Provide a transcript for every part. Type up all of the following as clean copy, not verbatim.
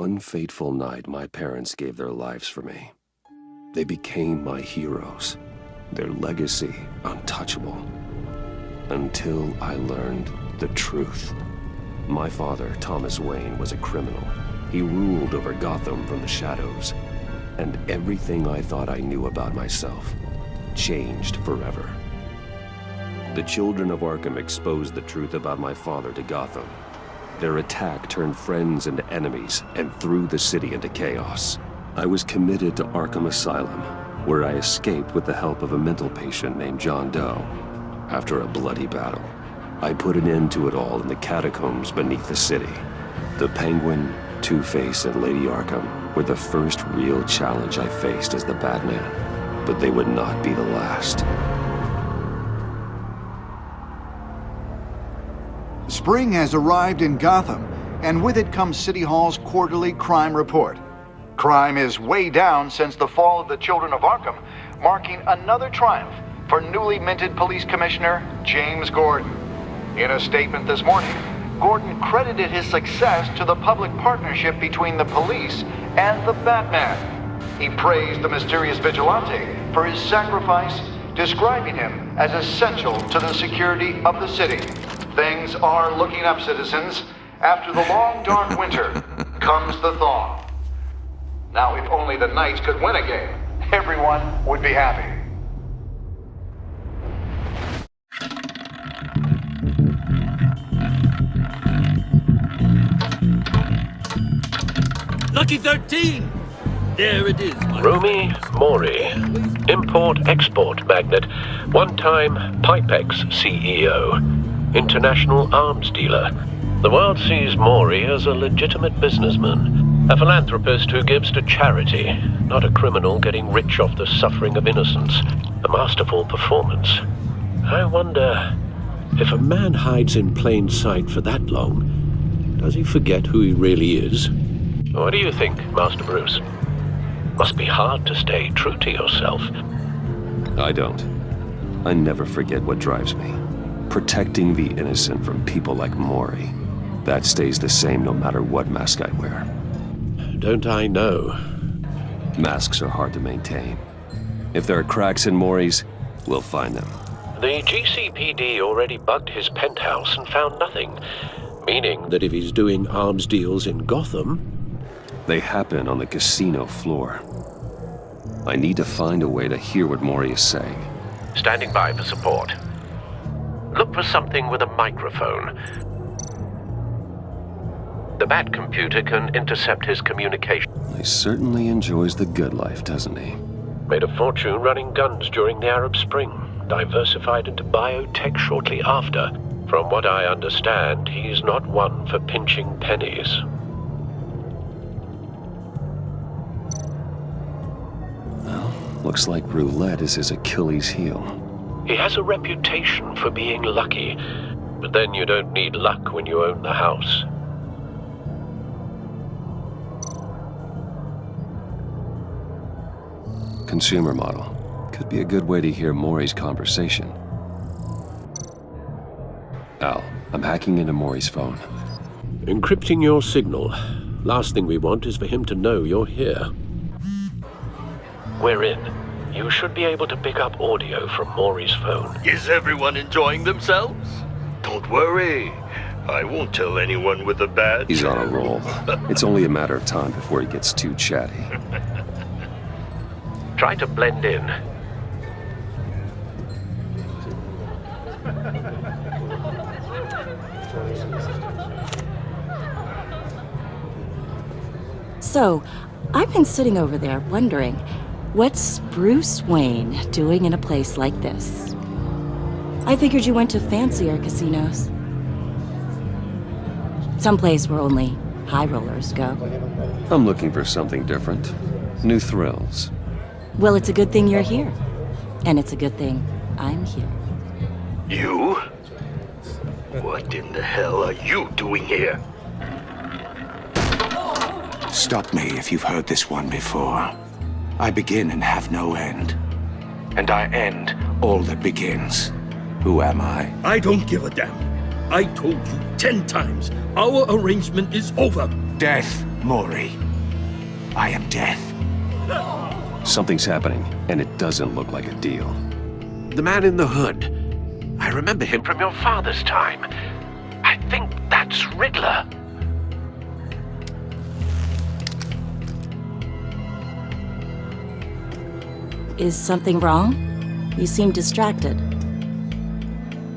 one fateful night, my parents gave their lives for me. They became my heroes, their legacy untouchable. Until I learned the truth. My father, Thomas Wayne, was a criminal. He ruled over Gotham from the shadows. And everything I thought I knew about myself changed forever. The children of Arkham exposed the truth about my father to Gotham. Their attack turned friends into enemies and threw the city into chaos. I was committed to Arkham Asylum, where I escaped with the help of a mental patient named John Doe. After a bloody battle, I put an end to it all in the catacombs beneath the city. The Penguin, Two-Face, and Lady Arkham were the first real challenge I faced as the Batman, but they would not be the last. Spring has arrived in Gotham, and with it comes City Hall's quarterly crime report. Crime is way down since the fall of the Children of Arkham, marking another triumph for newly minted Police Commissioner James Gordon. In a statement this morning, Gordon credited his success to the public partnership between the police and the Batman. He praised the mysterious vigilante for his sacrifice, describing him as essential to the security of the city. Things are looking up, citizens. After the long, dark winter comes the thaw. Now, if only the Knights could win a game, everyone would be happy. Lucky 13! There it is, my Romy Mori, import-export magnate, one-time Pipex CEO, international arms dealer. The world sees Mori as a legitimate businessman, a philanthropist who gives to charity, not a criminal getting rich off the suffering of innocence. A masterful performance. I wonder, if a man hides in plain sight for that long, does he forget who he really is? What do you think, Master Bruce? Must be hard to stay true to yourself. I don't. I never forget what drives me. Protecting the innocent from people like Mori. That stays the same no matter what mask I wear. Don't I know? Masks are hard to maintain. If there are cracks in Mori's, we'll find them. The GCPD already bugged his penthouse and found nothing. Meaning that if he's doing arms deals in Gotham... They happen on the casino floor. I need to find a way to hear what Mori is saying. Standing by for support. Look for something with a microphone. The Bat computer can intercept his communication. He certainly enjoys the good life, doesn't he? Made a fortune running guns during the Arab Spring. Diversified into biotech shortly after. From what I understand, he's not one for pinching pennies. Well, looks like roulette is his Achilles heel. He has a reputation for being lucky, but then you don't need luck when you own the house. Consumer model. Could be a good way to hear Mori's conversation. Al, I'm hacking into Mori's phone. Encrypting your signal. Last thing we want is for him to know you're here. We're in. You should be able to pick up audio from Mori's phone. Is everyone enjoying themselves? Don't worry. I won't tell anyone with a badge. He's on a roll. It's only a matter of time before he gets too chatty. Try to blend in. So, I've been sitting over there wondering, what's Bruce Wayne doing in a place like this? I figured you went to fancier casinos. Someplace where only high rollers go. I'm looking for something different. New thrills. Well, it's a good thing you're here. And it's a good thing I'm here. You? What in the hell are you doing here? Stop me if you've heard this one before. I begin and have no end. And I end all that begins. Who am I? I don't give a damn. I told you 10 times, our arrangement is over. Death, Maury. I am death. Something's happening, and it doesn't look like a deal. The man in the hood. I remember him from your father's time. I think that's Riddler. Is something wrong? You seem distracted.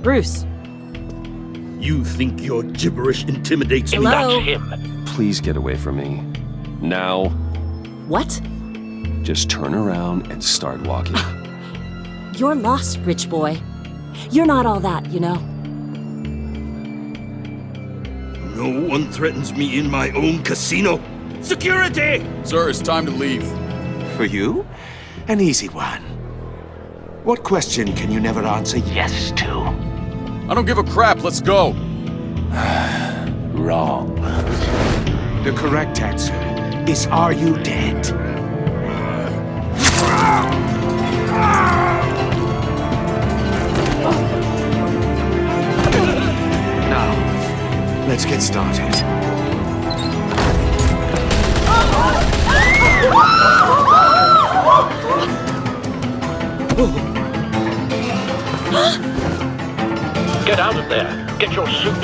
Bruce. You think your gibberish intimidates me? Hello? That's him. Please get away from me. Now, What? just turn around and start walking. You're lost, rich boy. You're not all that, you know. No one threatens me in my own casino. Security! Sir, it's time to leave. For you? An easy one. What question can you never answer yes to? I don't give a crap, let's go. Wrong. The correct answer is, are you dead? Now, let's get started. Get out of there. Get your suit.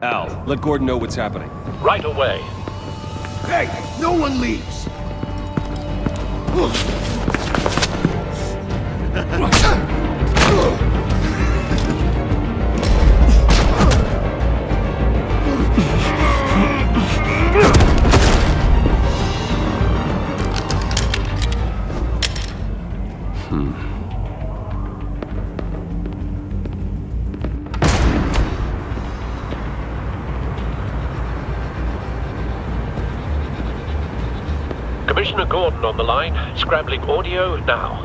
Al, let Gordon know what's happening. Right away. Hey, no one leaves! Commissioner Gordon on the line. Scrambling audio now.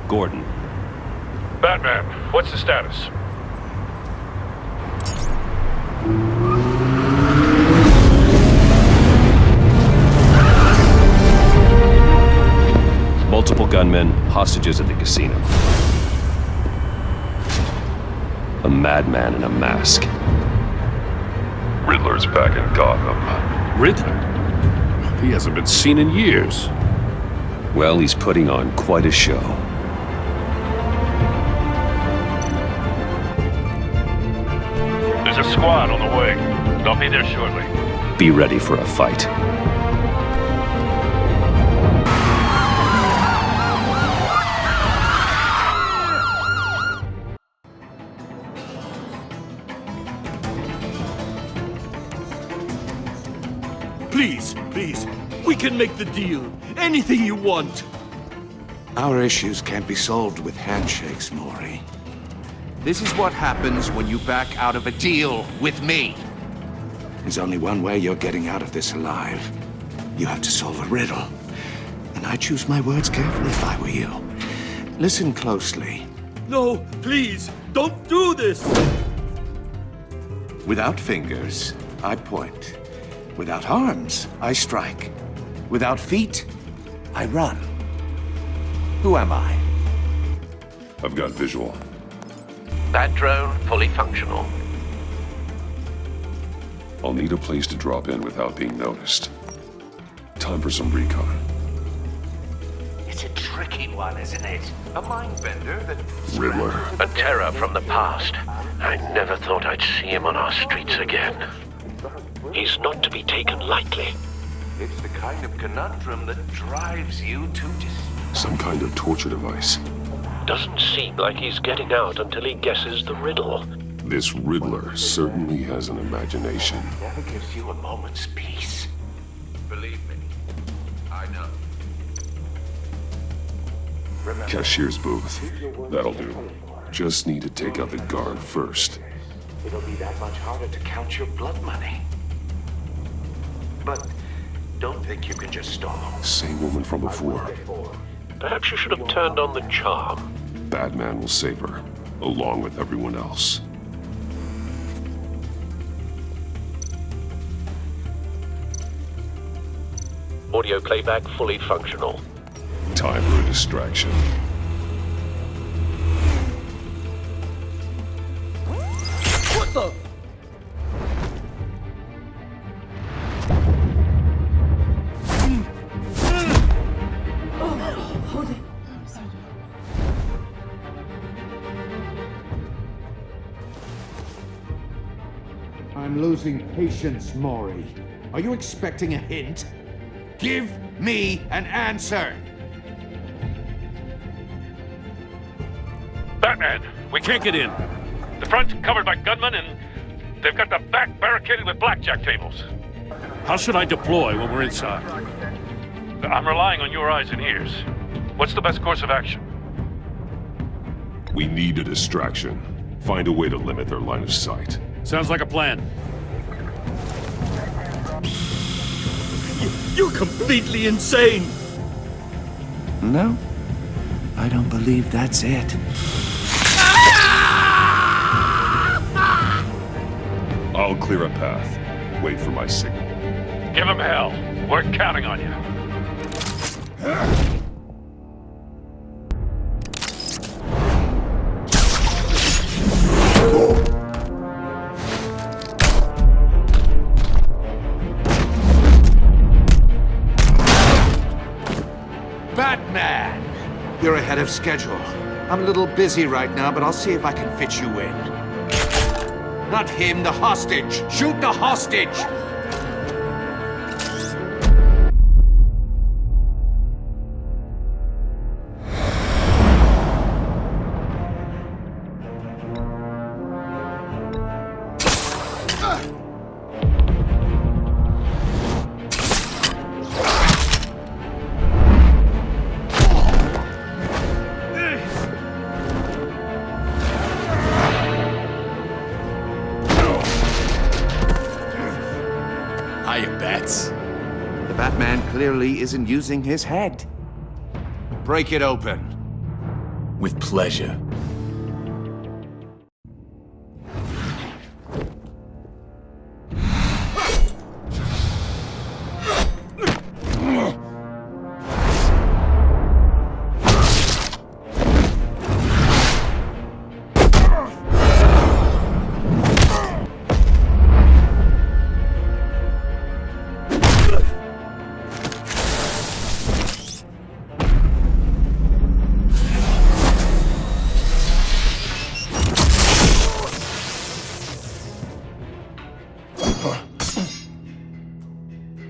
Gordon, Batman, what's the status? multiple gunmen, hostages at the casino. A madman in a mask. Riddler's back in Gotham. Riddler? He hasn't been seen in years. Well, he's putting on quite a show. There's a squad on the way. They'll be there shortly. Be ready for a fight. Please, please, we can make the deal. Anything you want. Our issues can't be solved with handshakes, Maury. This is what happens when you back out of a deal with me. There's only one way you're getting out of this alive. You have to solve a riddle. And I choose my words carefully if I were you. Listen closely. No, please, don't do this. Without fingers, I point. Without arms, I strike. Without feet, I run. Who am I? I've got visual. That drone fully functional. I'll need a place to drop in without being noticed. Time for some recon. It's a tricky one, isn't it? A mind bender that... Riddler. A terror from the past. I never thought I'd see him on our streets again. He's not to be taken lightly. It's the kind of conundrum that drives you to Some kind of torture device. Doesn't seem like he's getting out until he guesses the riddle. This Riddler certainly has an imagination. Never gives you a moment's peace. Believe me, I know. Remember, Cashier's booth. That'll do. Just need to take out the guard first. it'll be that much harder to count your blood money. But don't think you can just stall. Same woman from before. Perhaps you should have turned on the charm. Batman will save her, along with everyone else. Audio playback fully functional. Time for a distraction. Time for a distraction. I'm losing patience, Maury. Are you expecting a hint? Give me an answer! Batman, we can't get in. The front's covered by gunmen, and they've got the back barricaded with blackjack tables. How should I deploy when we're inside? I'm relying on your eyes and ears. What's the best course of action? We need a distraction. Find a way to limit their line of sight. Sounds like a plan. You're completely insane! No, I don't believe that's it. I'll clear a path. Wait for my signal. Give him hell. We're counting on you. Batman! You're ahead of schedule. I'm a little busy right now, but I'll see if I can fit you in. Not him, the hostage! Shoot the hostage! Hiya, Bats. The Batman clearly isn't using his head. Break it open. With pleasure.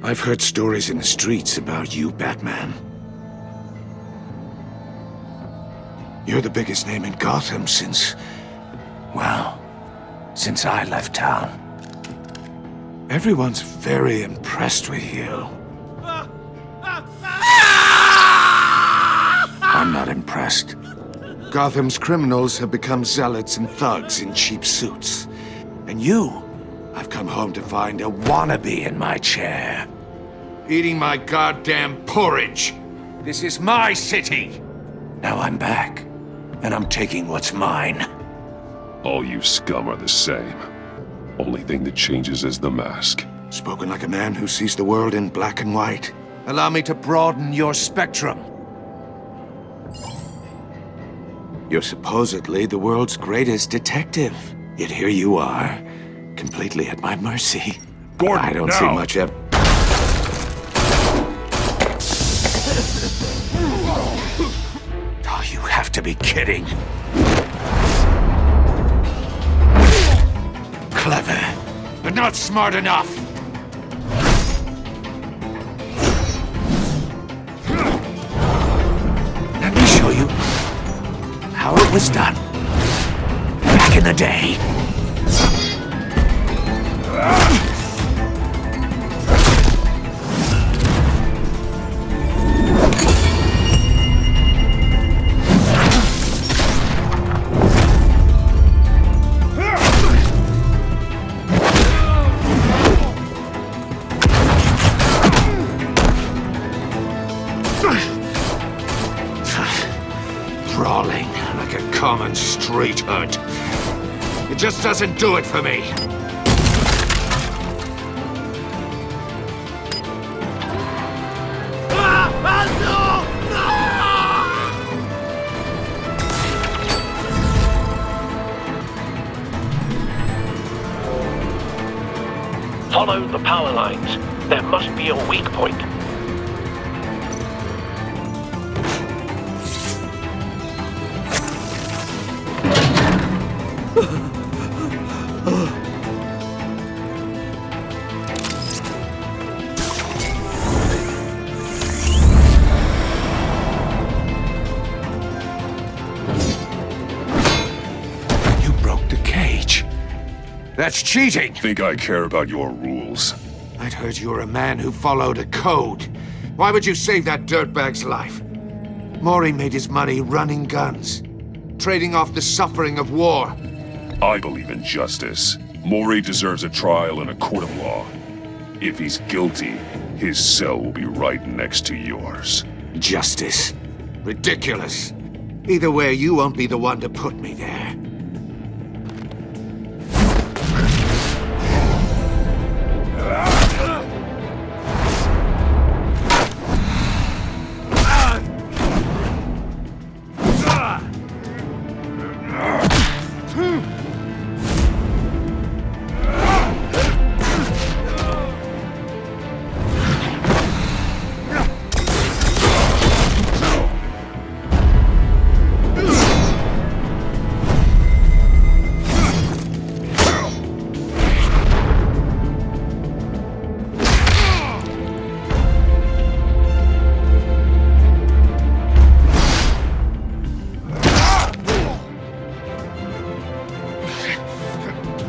I've heard stories in the streets about you, Batman. You're the biggest name in Gotham since I left town. Everyone's very impressed with you. I'm not impressed. Gotham's criminals have become zealots and thugs in cheap suits. And you, I've come home to find a wannabe in my chair. Eating my goddamn porridge. This is my city. Now I'm back, and I'm taking what's mine. All you scum are the same. Only thing that changes is the mask. Spoken like a man who sees the world in black and white. Allow me to broaden your spectrum. You're supposedly the world's greatest detective. Yet here you are, completely at my mercy. Gordon, I don't see much evidence. Oh, you have to be kidding. Clever, but not smart enough. Let me show you how it was done back in the day. Brawling like a common street hood. It just doesn't do it for me. Follow the power lines. There must be a weak point. That's cheating! Think I care about your rules? I'd heard you were a man who followed a code. Why would you save that dirtbag's life? Maury made his money running guns, trading off the suffering of war. I believe in justice. Maury deserves a trial in a court of law. If he's guilty, his cell will be right next to yours. Justice? Ridiculous. Either way, you won't be the one to put me there.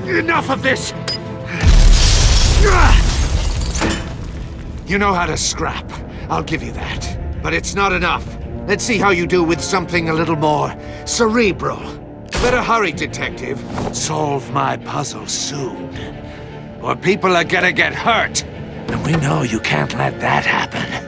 Enough of this! You know how to scrap. I'll give you that. But it's not enough. Let's see how you do with something a little more cerebral. Better hurry, detective. Solve my puzzle soon. Or people are gonna get hurt. And we know you can't let that happen.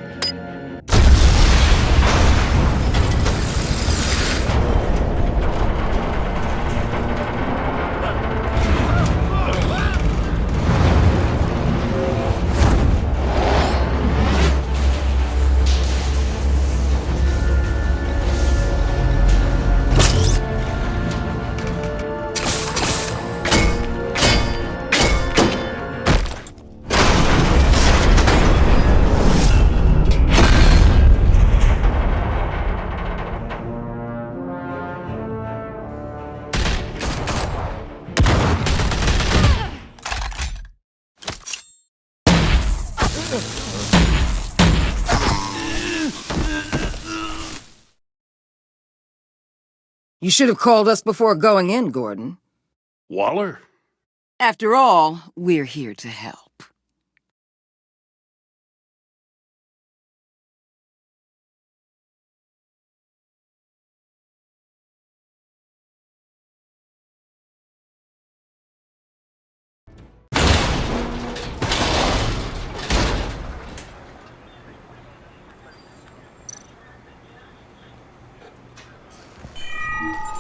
You should have called us before going in, Gordon. Waller? After all, we're here to help.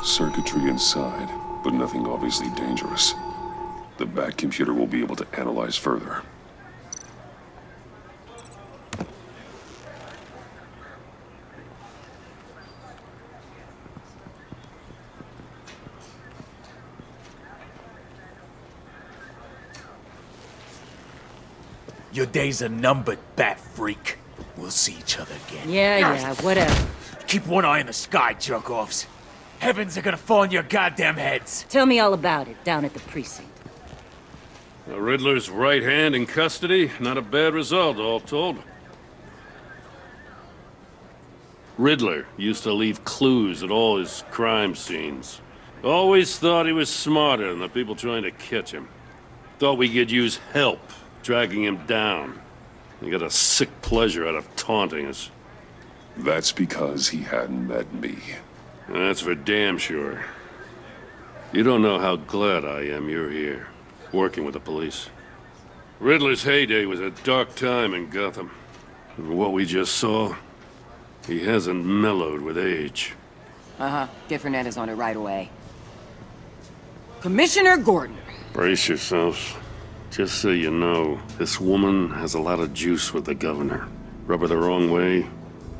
Circuitry inside, but nothing obviously dangerous. The back computer will be able to analyze further. Your days are numbered, bat freak. We'll see each other again. Yeah, whatever. Keep one eye in the sky, jerk-offs. Heavens are gonna fall on your goddamn heads. Tell me all about it down at the precinct. The Riddler's right hand in custody. Not a bad result, all told. Riddler used to leave clues at all his crime scenes. Always thought he was smarter than the people trying to catch him. Thought we could use help dragging him down. He got a sick pleasure out of taunting us. That's because he hadn't met me. That's for damn sure. You don't know how glad I am you're here, working with the police. Riddler's heyday was a dark time in Gotham. And what we just saw, he hasn't mellowed with age. Get Fernandez on it right away. Commissioner Gordon. Brace yourselves. Just so you know, this woman has a lot of juice with the governor. Rub her the wrong way,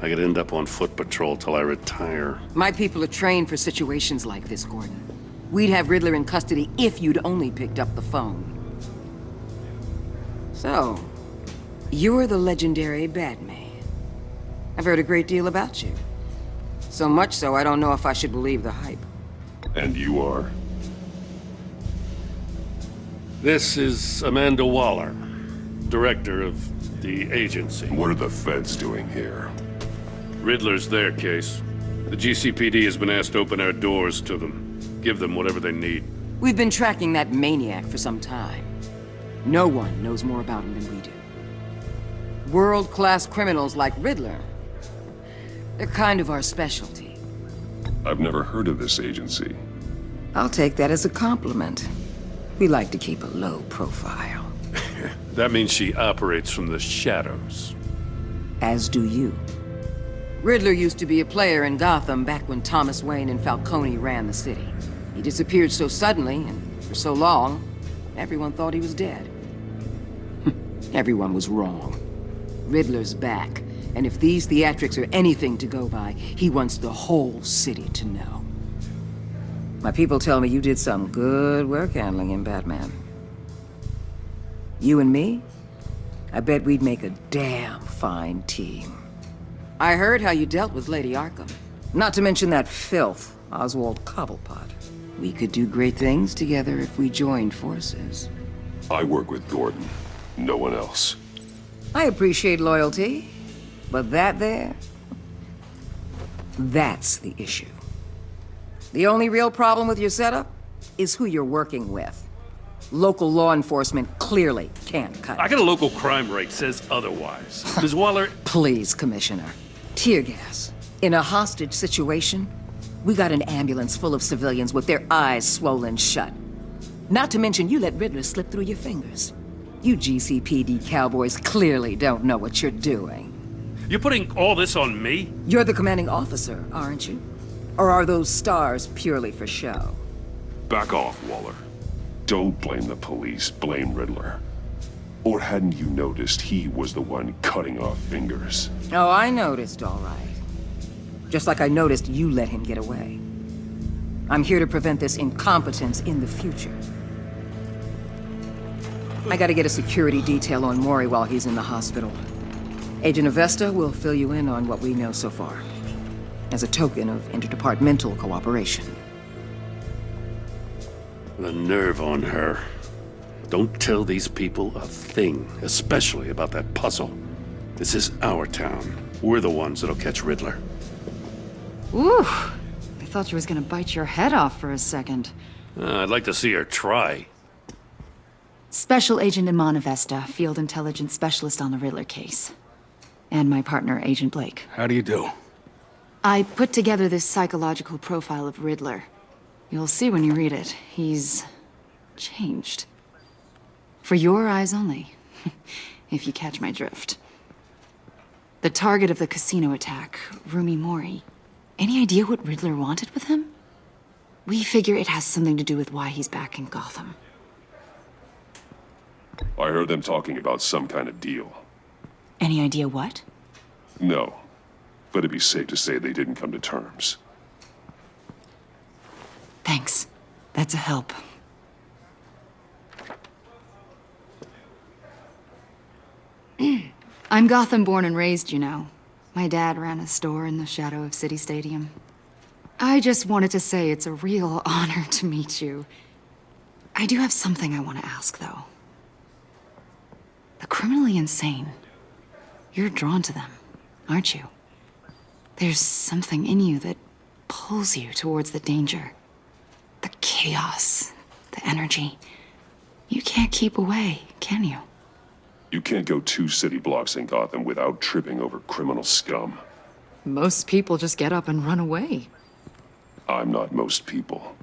I could end up on foot patrol till I retire. My people are trained for situations like this, Gordon. We'd have Riddler in custody if you'd only picked up the phone. So, you're the legendary Batman. I've heard a great deal about you. So much so, I don't know if I should believe the hype. And you are? This is Amanda Waller, director of the agency. What are the feds doing here? Riddler's their case. The GCPD has been asked to open our doors to them. Give them whatever they need. We've been tracking that maniac for some time. No one knows more about him than we do. World-class criminals like Riddler. They're kind of our specialty. I've never heard of this agency. I'll take that as a compliment. We like to keep a low profile. That means she operates from the shadows. As do you. Riddler used to be a player in Gotham back when Thomas Wayne and Falcone ran the city. He disappeared so suddenly and for so long, everyone thought he was dead. Everyone was wrong. Riddler's back, and if these theatrics are anything to go by, he wants the whole city to know. My people tell me you did some good work handling him, Batman. You and me? I bet we'd make a damn fine team. I heard how you dealt with Lady Arkham. Not to mention that filth, Oswald Cobblepot. We could do great things together if we joined forces. I work with Gordon, no one else. I appreciate loyalty, but that there, that's the issue. The only real problem with your setup is who you're working with. Local law enforcement clearly can't cut it. I got a local crime rate says otherwise. Ms. Waller... Please, Commissioner. Tear gas. In a hostage situation, we got an ambulance full of civilians with their eyes swollen shut. Not to mention you let Riddler slip through your fingers. You GCPD cowboys clearly don't know what you're doing. You're putting all this on me? You're the commanding officer, aren't you? Or are those stars purely for show? Back off, Waller. Don't blame the police, blame Riddler. Or hadn't you noticed he was the one cutting off fingers? Oh, I noticed, all right. Just like I noticed you let him get away. I'm here to prevent this incompetence in the future. I gotta get a security detail on Maury while he's in the hospital. Agent Avesta will fill you in on what we know so far, as a token of interdepartmental cooperation. The nerve on her. Don't tell these people a thing, especially about that puzzle. This is our town. We're the ones that'll catch Riddler. Ooh, I thought she was gonna bite your head off for a second. I'd like to see her try. Special Agent Iman Avesta, Field Intelligence Specialist on the Riddler case. And my partner, Agent Blake. How do you do? I put together this psychological profile of Riddler. You'll see when you read it. He's changed. For your eyes only, if you catch my drift. The target of the casino attack, Rumi Mori. Any idea what Riddler wanted with him? We figure it has something to do with why he's back in Gotham. I heard them talking about some kind of deal. Any idea what? No, but it'd be safe to say they didn't come to terms. Thanks. That's a help. I'm Gotham born and raised, you know. My dad ran a store in the shadow of City Stadium. I just wanted to say it's a real honor to meet you. I do have something I want to ask, though. The criminally insane. You're drawn to them, aren't you? There's something in you that pulls you towards the danger. The chaos, the energy. You can't keep away, can you? You can't go 2 city blocks in Gotham without tripping over criminal scum. Most people just get up and run away. I'm not most people.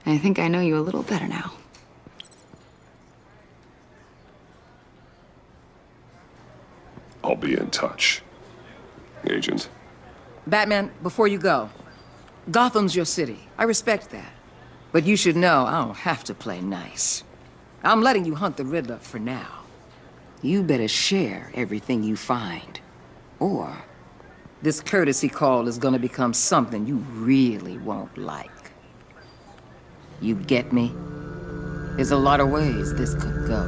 I think I know you a little better now. I'll be in touch, Agent. Batman, before you go, Gotham's your city. I respect that. But you should know I don't have to play nice. I'm letting you hunt the Riddler for now. You better share everything you find. Or this courtesy call is gonna become something you really won't like. You get me? There's a lot of ways this could go.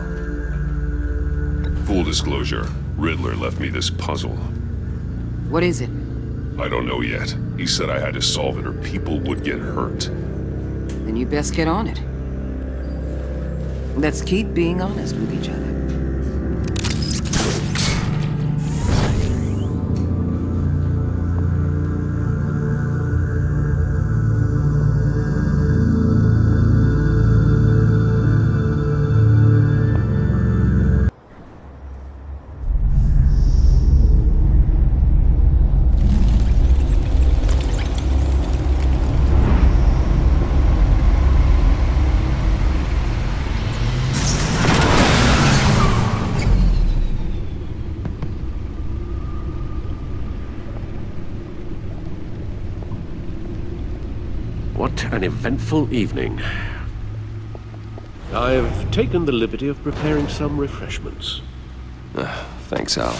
Full disclosure, Riddler left me this puzzle. What is it? I don't know yet. He said I had to solve it or people would get hurt. Then you best get on it. Let's keep being honest with each other. an eventful evening. I've taken the liberty of preparing some refreshments. Thanks, Al.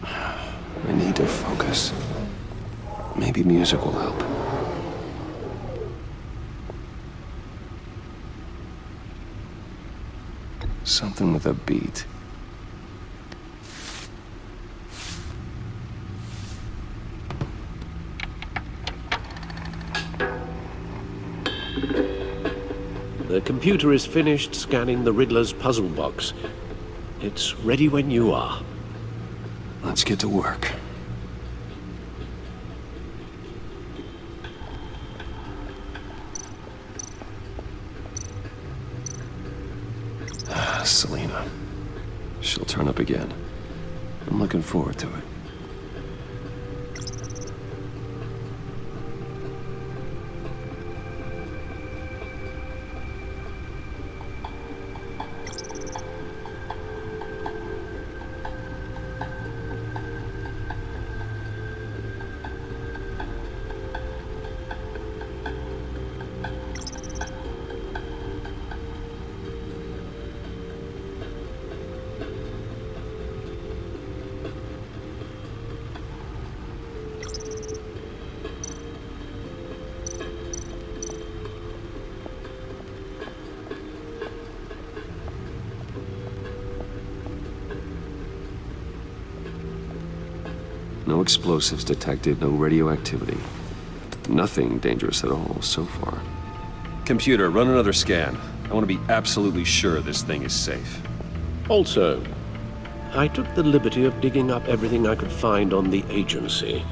I need to focus. Maybe music will help. Something with a beat. The computer is finished scanning the Riddler's puzzle box. It's ready when you are. Let's get to work. Selena. She'll turn up again. I'm looking forward to it. No explosives detected, no radioactivity. Nothing dangerous at all so far. Computer, run another scan. I want to be absolutely sure this thing is safe. Also, I took the liberty of digging up everything I could find on the agency.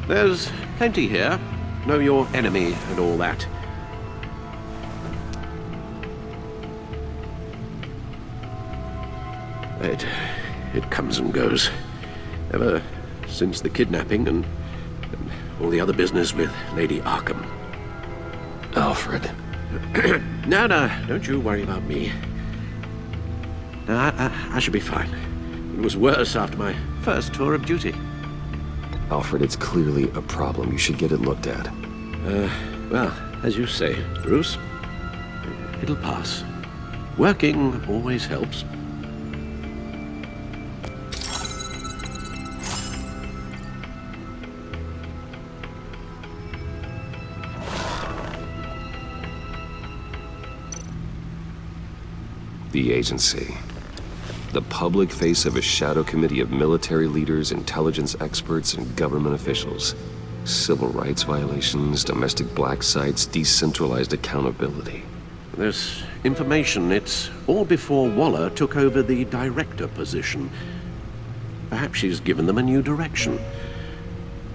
There's plenty here. Know your enemy and all that. It comes and goes. Ever since the kidnapping and all the other business with Lady Arkham. Alfred. No, don't you worry about me. No, I should be fine. It was worse after my first tour of duty. Alfred, it's clearly a problem. You should get it looked at. Well, as you say, Bruce, it'll pass. Working always helps. The agency. The public face of a shadow committee of military leaders, intelligence experts, and government officials. Civil rights violations, domestic black sites, decentralized accountability. This information, it's all before Waller took over the director position. Perhaps she's given them a new direction.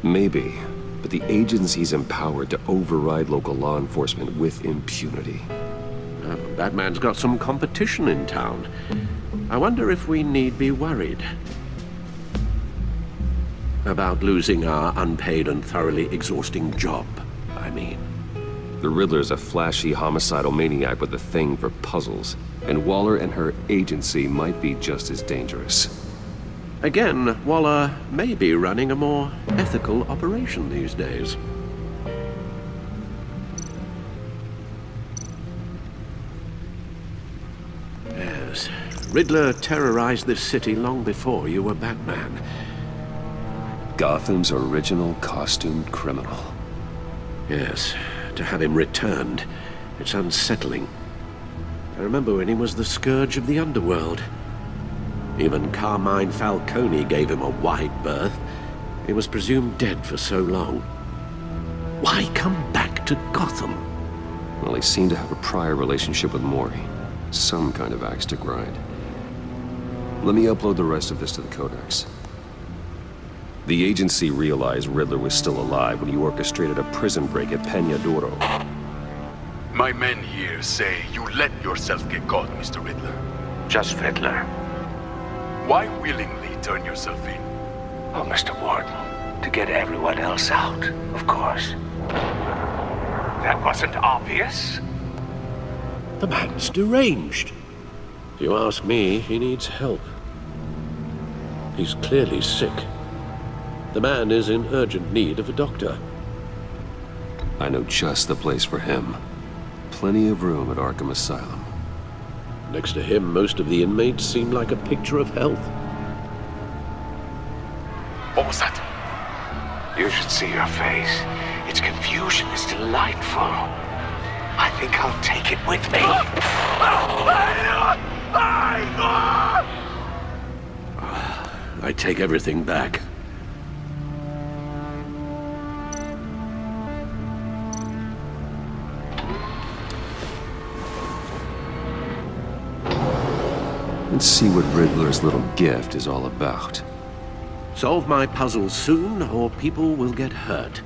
Maybe, but the agency's empowered to override local law enforcement with impunity. That man's got some competition in town. I wonder if we need be worried about losing our unpaid and thoroughly exhausting job, I mean. The Riddler's a flashy homicidal maniac with a thing for puzzles, and Waller and her agency might be just as dangerous. Again, Waller may be running a more ethical operation these days. Yes, Riddler terrorized this city long before you were Batman. Gotham's original costumed criminal. Yes, to have him returned, it's unsettling. I remember when he was the scourge of the underworld. Even Carmine Falcone gave him a wide berth. He was presumed dead for so long. Why come back to Gotham? Well, he seemed to have a prior relationship with Mori. Some kind of axe to grind. Let me upload the rest of this to the Codex. The agency realized Riddler was still alive when he orchestrated a prison break at Peñadoro. My men here say you let yourself get caught, Mr. Riddler. Just Riddler. Why willingly turn yourself in? Oh, Mr. Warden, to get everyone else out, of course. That wasn't obvious. The man's deranged. If you ask me, he needs help. He's clearly sick. The man is in urgent need of a doctor. I know just the place for him. Plenty of room at Arkham Asylum. Next to him, most of the inmates seem like a picture of health. What was that? You should see your face. Its confusion is delightful. I think I'll take it with me. I take everything back. Let's see what Riddler's little gift is all about. Solve my puzzles soon, or people will get hurt.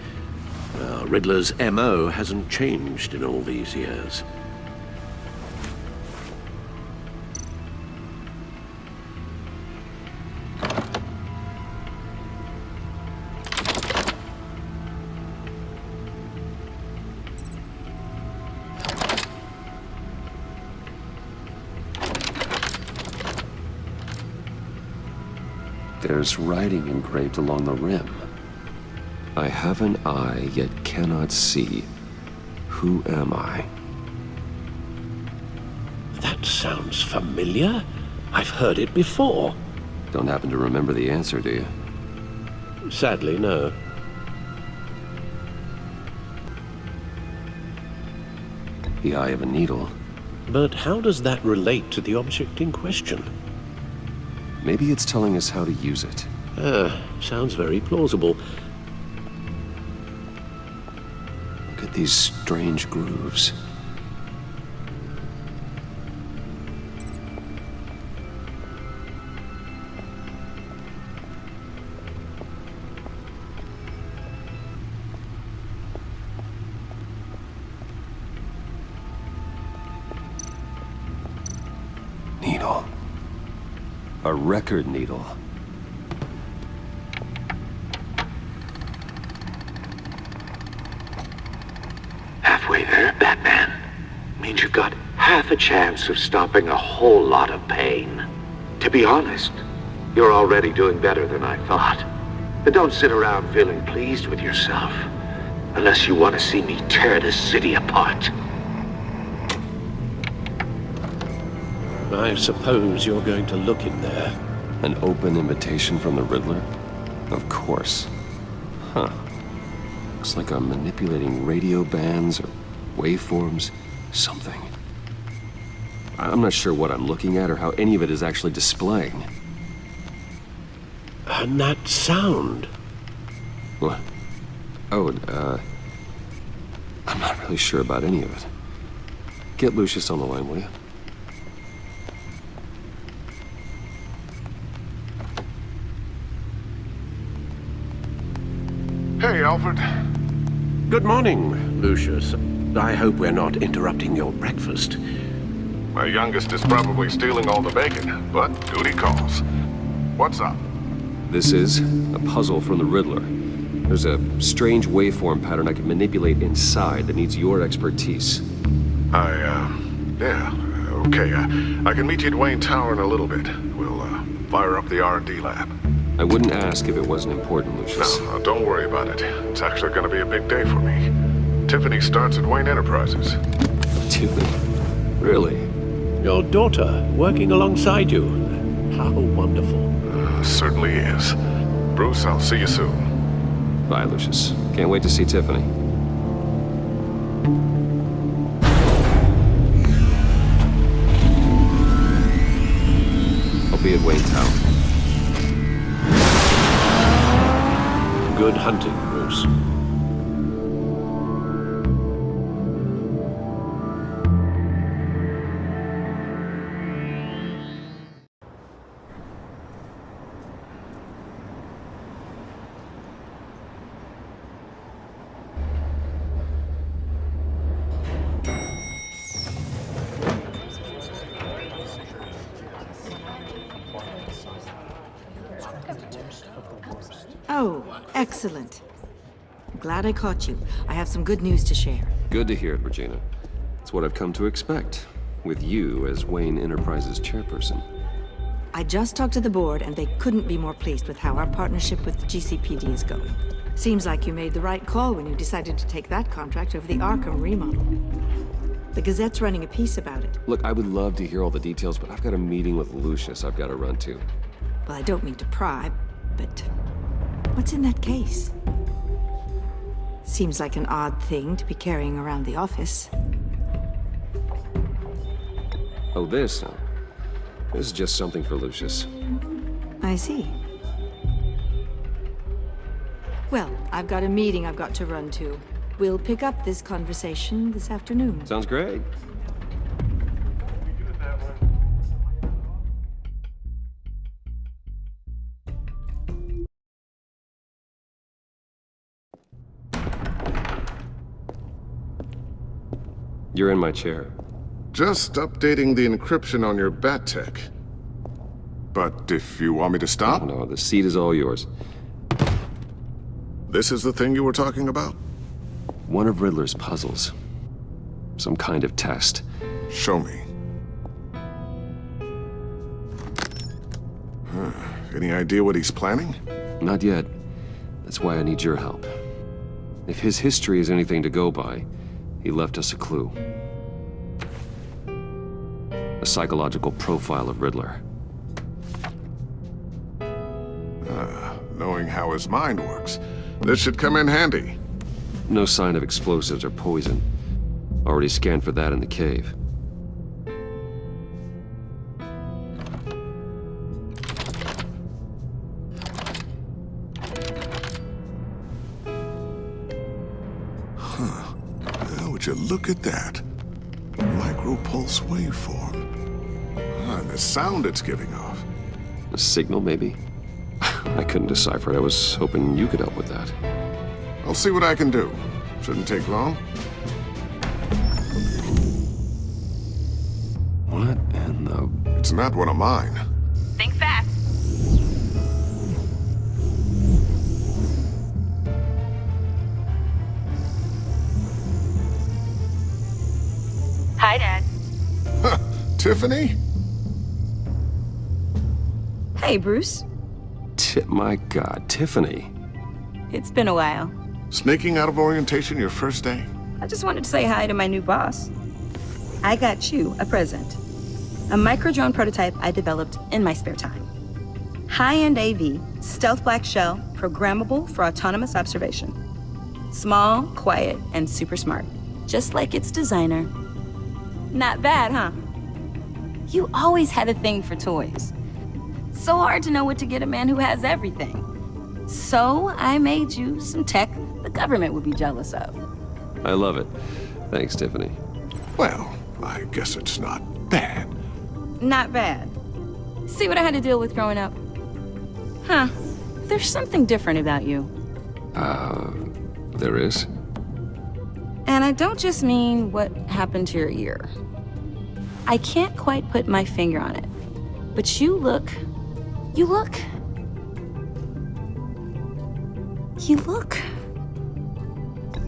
Riddler's MO hasn't changed in all these years. There's writing engraved along the rim. I have an eye, yet cannot see. Who am I? That sounds familiar. I've heard it before. Don't happen to remember the answer, do you? Sadly, no. The eye of a needle. But how does that relate to the object in question? Maybe it's telling us how to use it. Sounds very plausible. Look at these strange grooves. Needle. A record needle. Halfway there, Batman. Means you've got half a chance of stopping a whole lot of pain. To be honest, you're already doing better than I thought. But don't sit around feeling pleased with yourself. Unless you want to see me tear this city apart. I suppose you're going to look in there. An open invitation from the Riddler? Of course. Huh. Looks like I'm manipulating radio bands or waveforms. Something. I'm not sure what I'm looking at or how any of it is actually displaying. And that sound. What? Oh, I'm not really sure about any of it. Get Lucius on the line, will you? Hey, Alfred. Good morning, Lucius. I hope we're not interrupting your breakfast. My youngest is probably stealing all the bacon, but duty calls. What's up? This is a puzzle from the Riddler. There's a strange waveform pattern I can manipulate inside that needs your expertise. Yeah, okay. I can meet you at Wayne Tower in a little bit. We'll, fire up the R&D lab. I wouldn't ask if it wasn't important, Lucius. No, don't worry about it. It's actually gonna be a big day for me. Tiffany starts at Wayne Enterprises. Tiffany? Really? Your daughter, working alongside you. How wonderful. Certainly is. Bruce, I'll see you soon. Bye, Lucius. Can't wait to see Tiffany. I'll be at Wayne Tower. Good hunting, Bruce. Oh, excellent. I'm glad I caught you. I have some good news to share. Good to hear it, Regina. It's what I've come to expect, with you as Wayne Enterprises chairperson. I just talked to the board, and they couldn't be more pleased with how our partnership with the GCPD is going. Seems like you made the right call when you decided to take that contract over the Arkham remodel. The Gazette's running a piece about it. Look, I would love to hear all the details, but I've got a meeting with Lucius I've got to run to. Well, I don't mean to pry, but what's in that case? Seems like an odd thing to be carrying around the office. Oh, this? This is just something for Lucius. I see. Well, I've got a meeting I've got to run to. We'll pick up this conversation this afternoon. Sounds great. You're in my chair. Just updating the encryption on your bat tech. But if you want me to stop? No, the seat is all yours. This is the thing you were talking about? One of Riddler's puzzles. Some kind of test. Show me. Any idea what he's planning? Not yet. That's why I need your help. If his history is anything to go by, he left us a clue. A psychological profile of Riddler. Knowing how his mind works, this should come in handy. No sign of explosives or poison. Already scanned for that in the cave. Now, would you look at that? Micro-pulse waveform. And the sound it's giving off. A signal, maybe? I couldn't decipher it. I was hoping you could help with that. I'll see what I can do. Shouldn't take long. What in the... It's not one of mine. Think fast. Hi, Dad. Tiffany? Hey, Bruce. My God, Tiffany. It's been a while. Sneaking out of orientation your first day? I just wanted to say hi to my new boss. I got you a present. A micro-drone prototype I developed in my spare time. High-end AV, stealth black shell, programmable for autonomous observation. Small, quiet, and super smart. Just like its designer. Not bad, huh? You always had a thing for toys. So hard to know what to get a man who has everything. So I made you some tech the government would be jealous of. I love it. Thanks, Tiffany. Well, I guess it's not bad. Not bad. See what I had to deal with growing up? Huh. There's something different about you. There is? And I don't just mean what happened to your ear. I can't quite put my finger on it. But you look...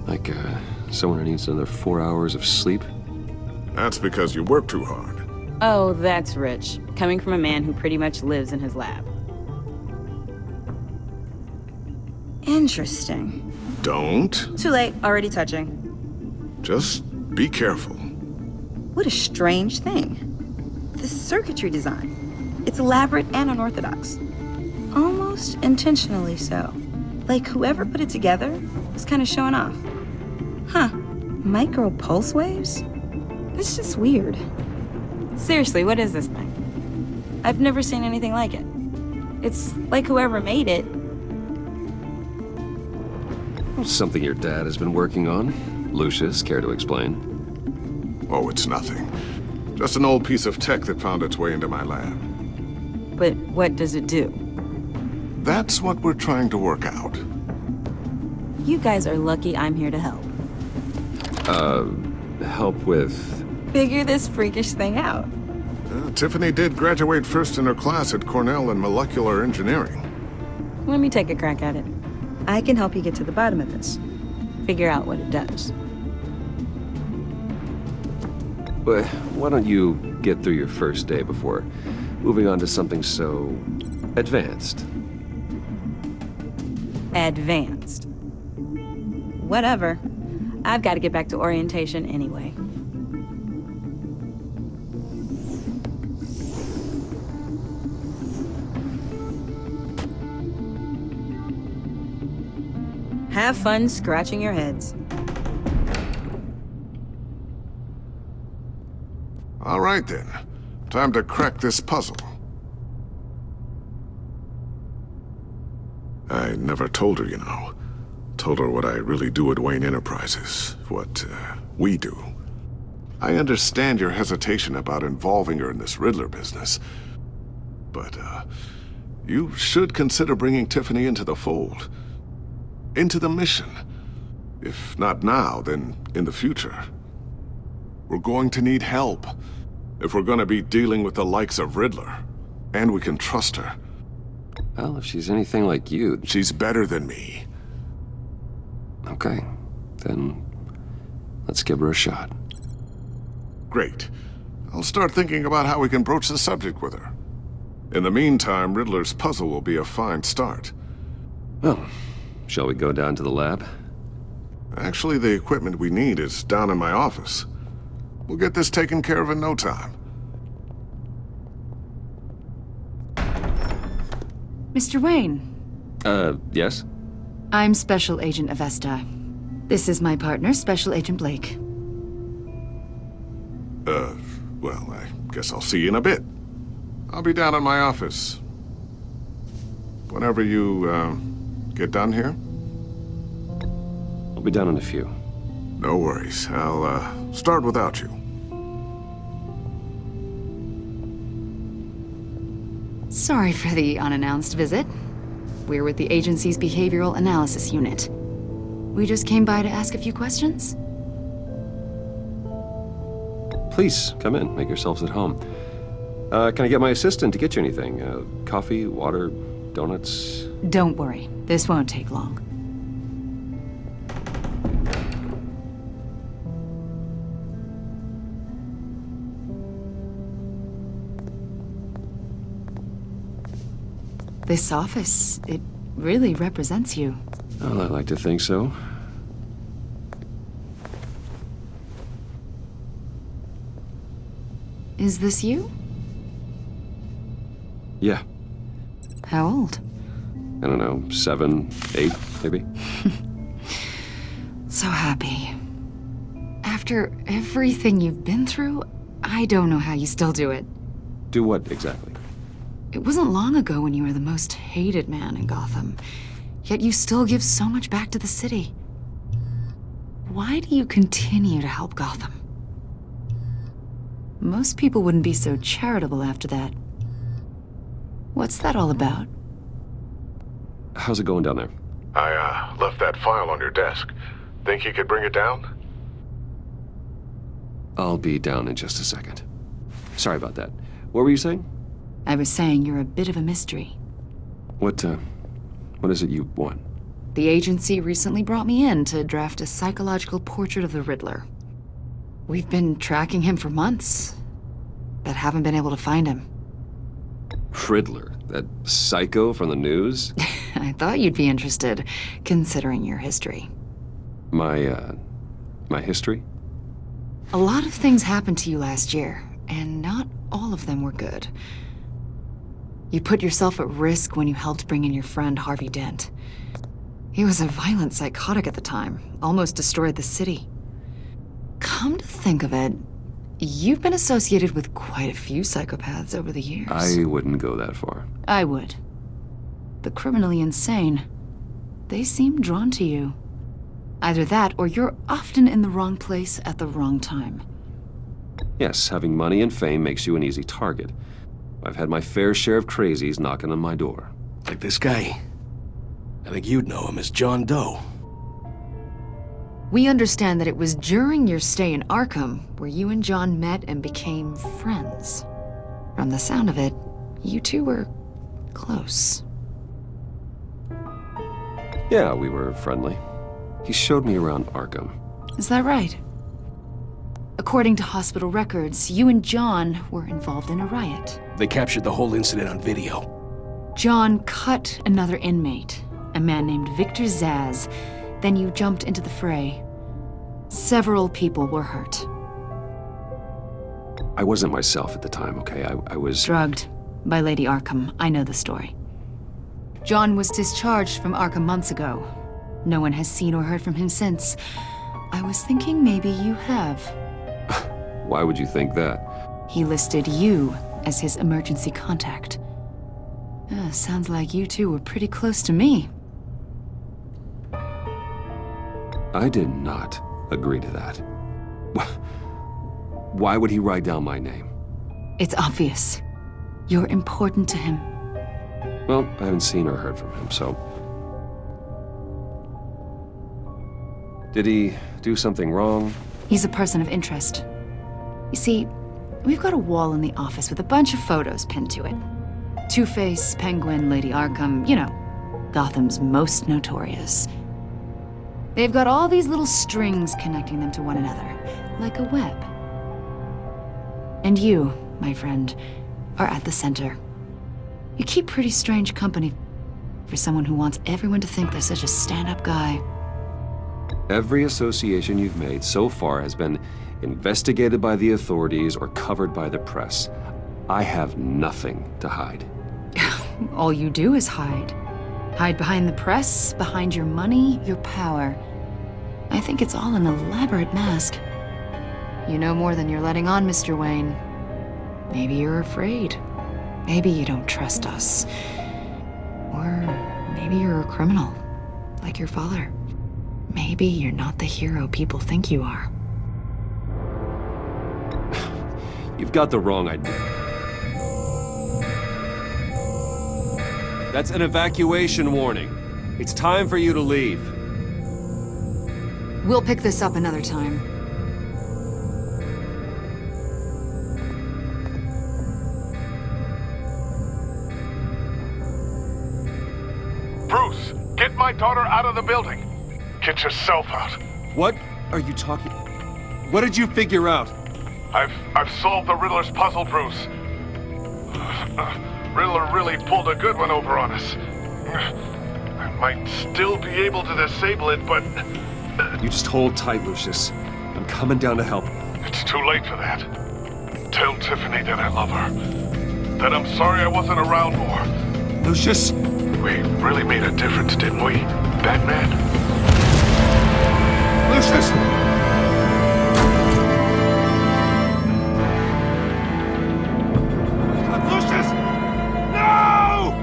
Like, someone who needs another 4 hours of sleep? That's because you work too hard. Oh, that's rich. Coming from a man who pretty much lives in his lab. Interesting. Don't. Too late. Already touching. Just be careful. What a strange thing. The circuitry design. It's elaborate and unorthodox. Almost intentionally so. Like whoever put it together was kind of showing off. Huh. Micro pulse waves? It's just weird. Seriously, what is this thing? I've never seen anything like it. It's like whoever made it. Something your dad has been working on. Lucius, care to explain? Oh, it's nothing. Just an old piece of tech that found its way into my lab. But what does it do? That's what we're trying to work out. You guys are lucky I'm here to help. Help with... Figure this freakish thing out. Tiffany did graduate first in her class at Cornell in molecular engineering. Let me take a crack at it. I can help you get to the bottom of this. Figure out what it does. Why don't you get through your first day before moving on to something so advanced. Advanced. Whatever. I've got to get back to orientation anyway. Have fun scratching your heads. All right then. Time to crack this puzzle. I never told her, you know. Told her what I really do at Wayne Enterprises. What, we do. I understand your hesitation about involving her in this Riddler business. But, you should consider bringing Tiffany into the fold. Into the mission. If not now, then in the future. We're going to need help. If we're gonna be dealing with the likes of Riddler. And we can trust her. Well, if she's anything like you... She's better than me. Okay. Then let's give her a shot. Great. I'll start thinking about how we can broach the subject with her. In the meantime, Riddler's puzzle will be a fine start. Well, shall we go down to the lab? Actually, the equipment we need is down in my office. We'll get this taken care of in no time. Mr. Wayne. Yes? I'm Special Agent Avesta. This is my partner, Special Agent Blake. Well, I guess I'll see you in a bit. I'll be down in my office. Whenever you, get done here? I'll be down in a few. No worries. I'll, start without you. Sorry for the unannounced visit. We're with the agency's Behavioral Analysis Unit. We just came by to ask a few questions. Please, come in. Make yourselves at home. Can I get my assistant to get you anything? Coffee, water, donuts? Don't worry. This won't take long. This office, it really represents you. Well, I like to think so. Is this you? Yeah. How old? I don't know, 7, 8, maybe? So happy. After everything you've been through, I don't know how you still do it. Do what exactly? It wasn't long ago when you were the most hated man in Gotham, yet you still give so much back to the city. Why do you continue to help Gotham? Most people wouldn't be so charitable after that. What's that all about? How's it going down there? I, left that file on your desk. Think you could bring it down? I'll be down in just a second. Sorry about that. What were you saying? I was saying you're a bit of a mystery. What is it you want? The agency recently brought me in to draft a psychological portrait of the Riddler. We've been tracking him for months, but haven't been able to find him. Riddler? That psycho from the news? I thought you'd be interested, considering your history. My history? A lot of things happened to you last year, and not all of them were good. You put yourself at risk when you helped bring in your friend Harvey Dent. He was a violent psychotic at the time, almost destroyed the city. Come to think of it, you've been associated with quite a few psychopaths over the years. I wouldn't go that far. I would. The criminally insane, they seem drawn to you. Either that, or you're often in the wrong place at the wrong time. Yes, having money and fame makes you an easy target. I've had my fair share of crazies knocking on my door. Like this guy. I think you'd know him as John Doe. We understand that it was during your stay in Arkham where you and John met and became friends. From the sound of it, you two were close. Yeah, we were friendly. He showed me around Arkham. Is that right? According to hospital records, you and John were involved in a riot. They captured the whole incident on video. John cut another inmate, a man named Victor Zaz. Then you jumped into the fray. Several people were hurt. I wasn't myself at the time, okay? I was... Drugged by Lady Arkham. I know the story. John was discharged from Arkham months ago. No one has seen or heard from him since. I was thinking maybe you have. Why would you think that? He listed you as his emergency contact. Sounds like you two were pretty close to me. I did not agree to that. Why would he write down my name? It's obvious. You're important to him. Well, I haven't seen or heard from him, so... Did he do something wrong? He's a person of interest. You see, we've got a wall in the office with a bunch of photos pinned to it. Two-Face, Penguin, Lady Arkham, you know, Gotham's most notorious. They've got all these little strings connecting them to one another, like a web. And you, my friend, are at the center. You keep pretty strange company for someone who wants everyone to think they're such a stand-up guy. Every association you've made so far has been investigated by the authorities or covered by the press. I have nothing to hide. All you do is hide. Hide behind the press, behind your money, your power. I think it's all an elaborate mask. You know more than you're letting on, Mr. Wayne. Maybe you're afraid. Maybe you don't trust us. Or maybe you're a criminal, like your father. Maybe you're not the hero people think you are. You've got the wrong idea. That's an evacuation warning. It's time for you to leave. We'll pick this up another time. Bruce, get my daughter out of the building. Get yourself out. What are you talking? What did you figure out? I've solved the Riddler's puzzle, Bruce. Riddler really pulled a good one over on us. I might still be able to disable it, but... You just hold tight, Lucius. I'm coming down to help. It's too late for that. Tell Tiffany that I love her. That I'm sorry I wasn't around more. Lucius! We really made a difference, didn't we, Batman? Lucius! Lucius! No!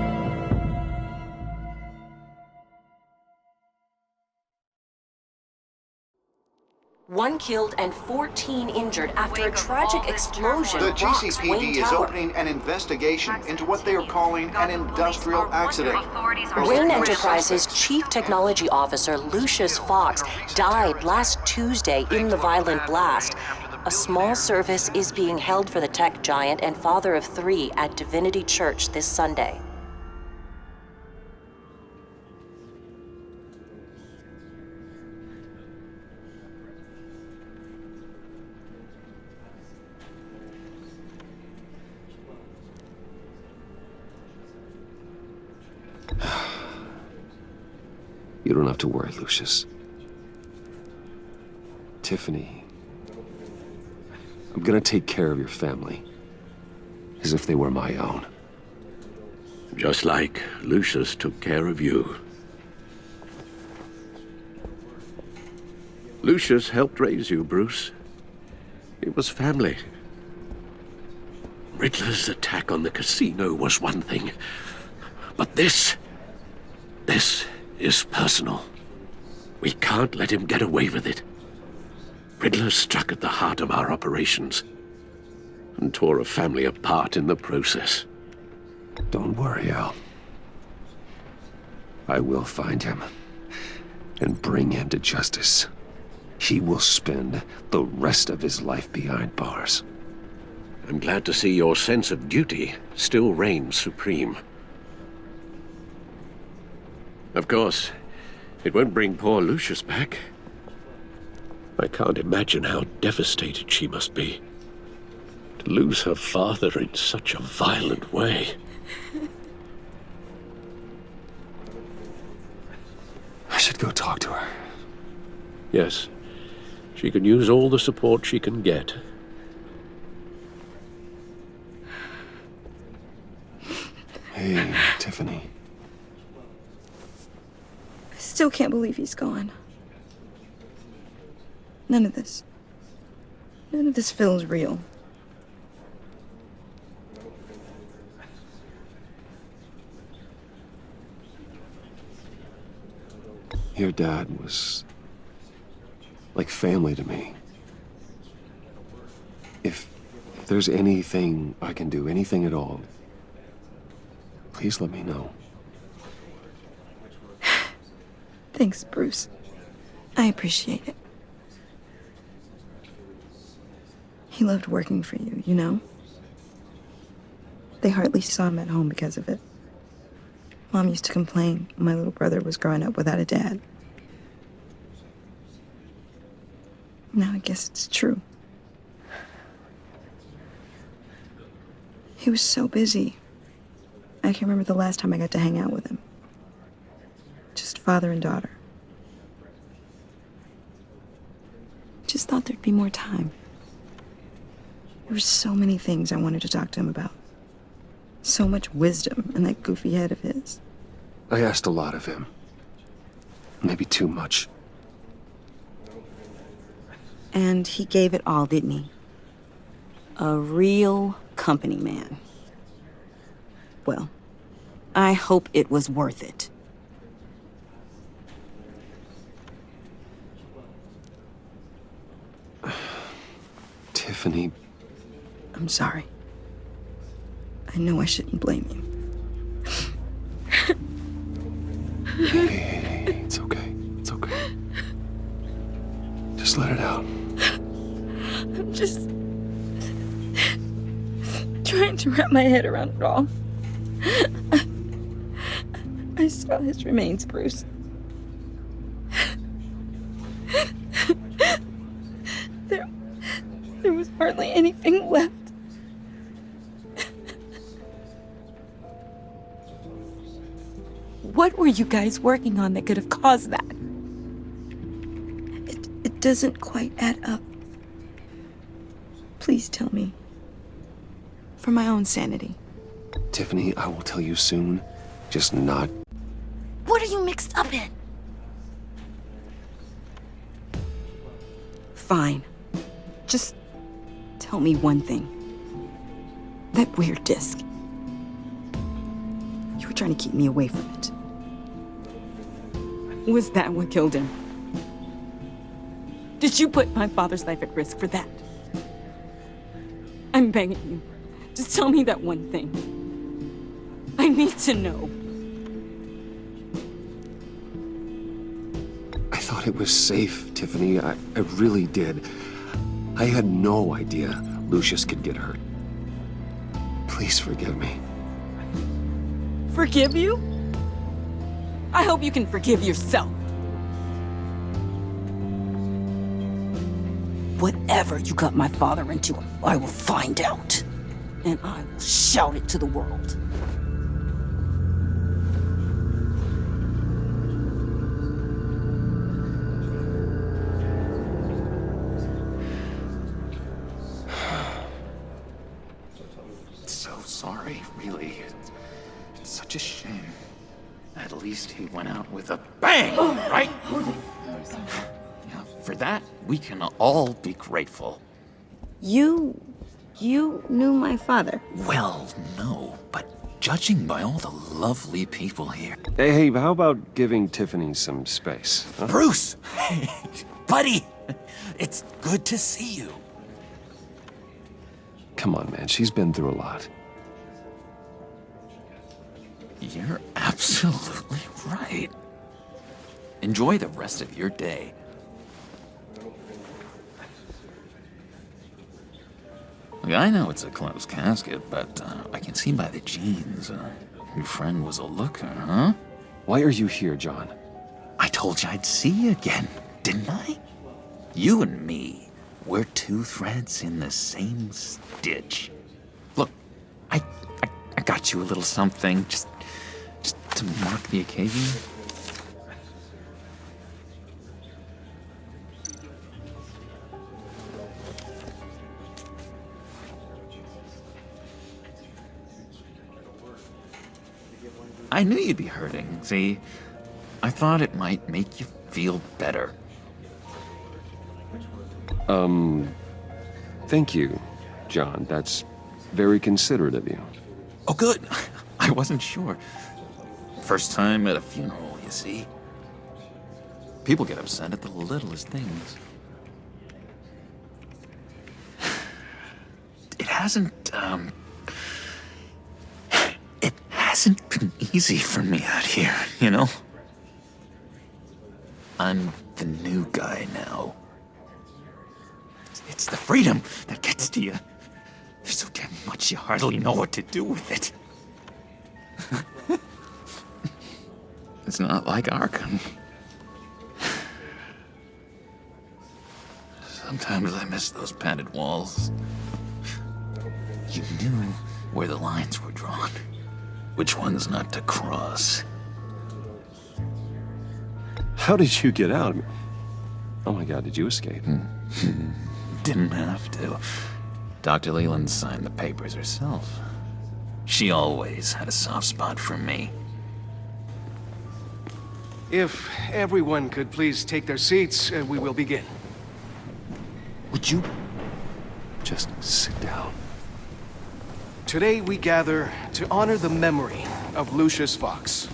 One killed and 14 injured after a tragic explosion. The rocks GCPD Wayne is Tower. opening an investigation into what they are calling an industrial accident. Wayne Enterprises' Chief Technology Officer Lucius Fox died last Tuesday in the violent blast. A small service is being held for the tech giant and father of 3 at Divinity Church this Sunday. You don't have to worry, Lucius. Tiffany, I'm gonna take care of your family. As if they were my own. Just like Lucius took care of you. Lucius helped raise you, Bruce. It was family. Riddler's attack on the casino was one thing. But this is personal. We can't let him get away with it. Riddler struck at the heart of our operations and tore a family apart in the process. Don't worry, Al. I will find him and bring him to justice. He will spend the rest of his life behind bars. I'm glad to see your sense of duty still reigns supreme. Of course, it won't bring poor Lucius back. I can't imagine how devastated she must be. To lose her father in such a violent way. I should go talk to her. Yes, she can use all the support she can get. Hey, Tiffany. I still can't believe he's gone. None of this feels real. Your dad was like family to me. If there's anything I can do, anything at all, please let me know. Thanks, Bruce. I appreciate it. He loved working for you, you know? They hardly saw him at home because of it. Mom used to complain my little brother was growing up without a dad. Now I guess it's true. He was so busy. I can't remember the last time I got to hang out with him. Just father and daughter. Just thought there'd be more time. There were so many things I wanted to talk to him about. So much wisdom in that goofy head of his. I asked a lot of him. Maybe too much. And he gave it all, didn't he? A real company man. Well, I hope it was worth it. Tiffany. I'm sorry. I know I shouldn't blame you. Hey, it's okay. It's okay. Just let it out. I'm just trying to wrap my head around it all. I saw his remains, Bruce. There was hardly anything left. What were you guys working on that could have caused that? It doesn't quite add up. Please tell me. For my own sanity. Tiffany, I will tell you soon. Just not. What are you mixed up in? Fine. Just tell me one thing. That weird disc. You were trying to keep me away from it. Was that what killed him? Did you put my father's life at risk for that? I'm begging you. Just tell me that one thing. I need to know. I thought it was safe, Tiffany. I really did. I had no idea Lucius could get hurt. Please forgive me. Forgive you? I hope you can forgive yourself. Whatever you got my father into, I will find out. And I will shout it to the world. So sorry, really. It's such a shame. At least he went out with a bang, right? Yeah, for that, we can all be grateful. You knew my father? Well, no, but judging by all the lovely people here... Hey, how about giving Tiffany some space? Huh? Bruce! Buddy! It's good to see you. Come on, man. She's been through a lot. You're absolutely right. Enjoy the rest of your day. Look, I know it's a closed casket, but I can see by the jeans, your friend was a looker, huh? Why are you here, John? I told you I'd see you again, didn't I? You and me, we're two threads in the same stitch. Look, I got you a little something, just to mark the occasion. I knew you'd be hurting, see? I thought it might make you feel better. Thank you, John. That's very considerate of you. Oh, good. I wasn't sure. First time at a funeral, you see. People get upset at the littlest things. It hasn't been easy for me out here, you know? I'm the new guy now. It's the freedom that gets to you. There's so damn much you hardly know what to do with it. It's not like Arkham. Sometimes I miss those padded walls. You knew where the lines were drawn. Which ones not to cross. How did you get out? Oh my God, did you escape? Didn't have to. Dr. Leland signed the papers herself. She always had a soft spot for me. If everyone could please take their seats, we will begin. Would you just sit down? Today we gather to honor the memory of Lucius Fox.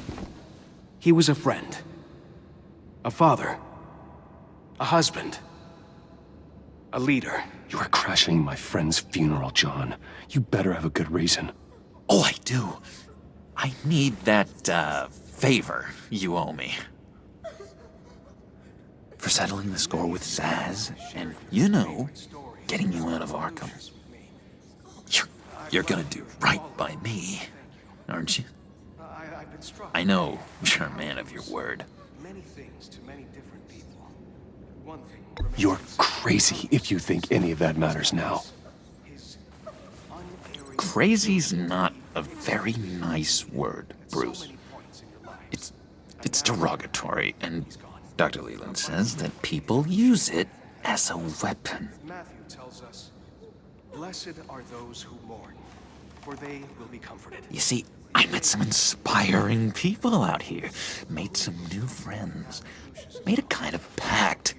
He was a friend, a father, a husband, a leader. You are crashing my friend's funeral, John. You better have a good reason. Oh, I do. I need that, favor you owe me. For settling the score with Zaz, and, you know, getting you out of Arkham. You're gonna do right by me, aren't you? I know you're a man of your word. You're crazy if you think any of that matters now. Crazy's not a very nice word, Bruce. It's derogatory, and Dr. Leland says that people use it as a weapon. Matthew tells us, "Blessed are those who mourn, for they will be comforted." You see, I met some inspiring people out here, made some new friends, made a kind of pact.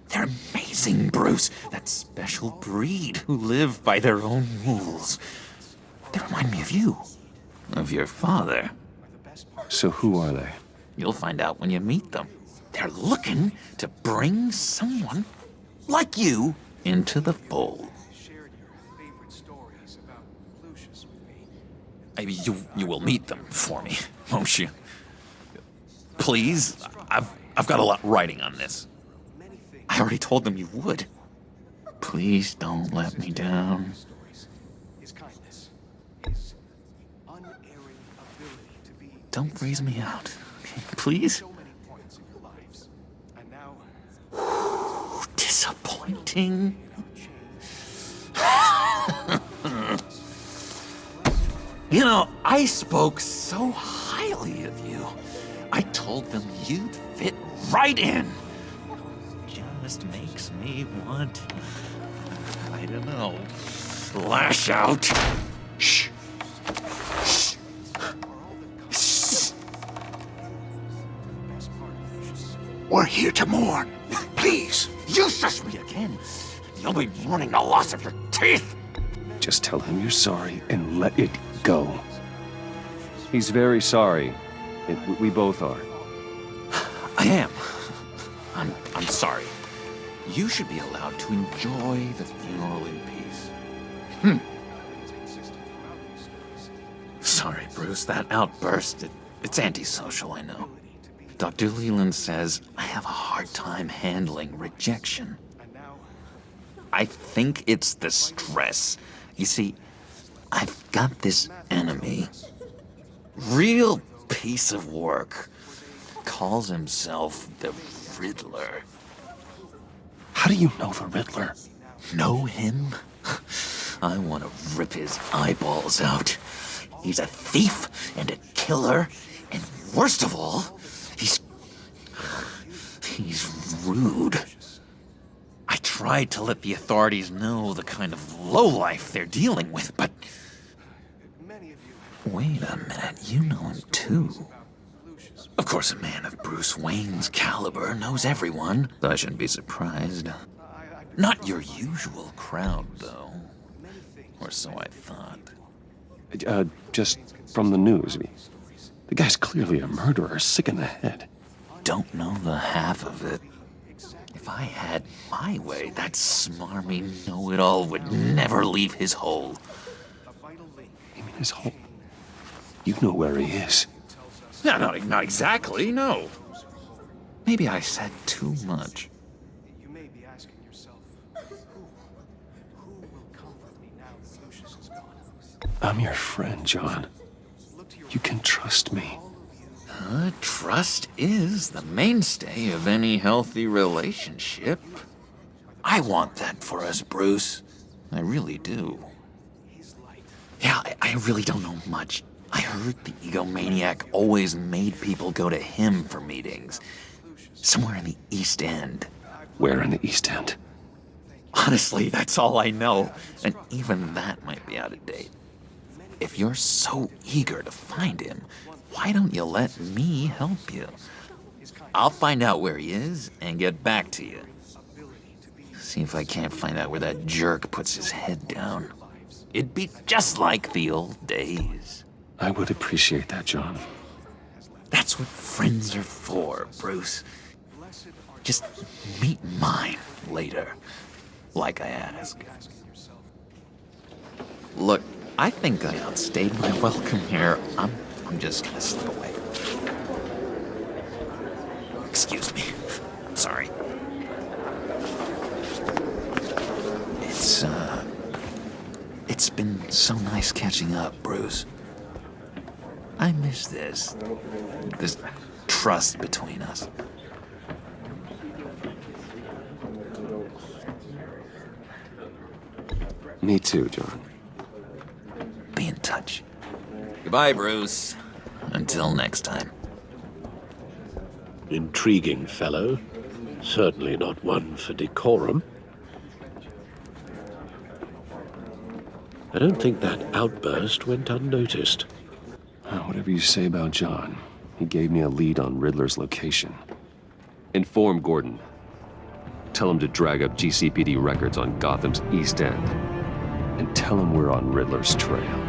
They're amazing, Bruce, that special breed who live by their own rules. They remind me of you, of your father. So who are they? You'll find out when you meet them. They're looking to bring someone like you into the fold. You will meet them for me, won't you? Please, I've got a lot riding on this. I already told them you would. Please don't let me down. Don't freeze me out, please. Disappointing. You know, I spoke so highly of you. I told them you'd fit right in. Just makes me want, I don't know, lash out. Shh. Shh. Shh. We're here to mourn. Please. You shush me again. You'll be mourning the loss of your teeth. Just tell him you're sorry and let it go. He's very sorry. We both are. I am. I'm sorry. You should be allowed to enjoy the funeral in peace. Sorry, Bruce, that outburst, it's antisocial, I know. Dr. Leland says I have a hard time handling rejection. I think it's the stress. You see, I've got this enemy. Real piece of work. Calls himself the Riddler. How do you know the Riddler? Know him? I want to rip his eyeballs out. He's a thief and a killer, and worst of all, he's rude. I tried to let the authorities know the kind of lowlife they're dealing with, but... Wait a minute, you know him too. Of course, a man of Bruce Wayne's caliber knows everyone, so I shouldn't be surprised. Not your usual crowd, though. Or so I thought. Just from the news. The guy's clearly a murderer, sick in the head. Don't know the half of it. If I had my way, that smarmy know-it-all would never leave his hole. You mean his hole? You know where he is. No, not exactly, no. Maybe I said too much. You may be asking yourself, who will comfort me now that Lucius is gone? I'm your friend, John. You can trust me. Trust is the mainstay of any healthy relationship. I want that for us, Bruce. I really do. Yeah, I really don't know much. I heard the egomaniac always made people go to him for meetings. Somewhere in the East End. Where in the East End? Honestly, that's all I know. And even that might be out of date. If you're so eager to find him, why don't you let me help you? I'll find out where he is and get back to you. See if I can't find out where that jerk puts his head down. It'd be just like the old days. I would appreciate that, John. That's what friends are for, Bruce. Just meet mine later, like I asked. Look, I think I outstayed my welcome here. I'm just gonna slip away. Excuse me. Sorry. It's been so nice catching up, Bruce. I miss this trust between us. Me too, John. Be in touch. Goodbye, Bruce. Until next time. Intriguing fellow. Certainly not one for decorum. I don't think that outburst went unnoticed. Whatever you say about John, he gave me a lead on Riddler's location. Inform Gordon. Tell him to drag up GCPD records on Gotham's East End. And tell him we're on Riddler's trail.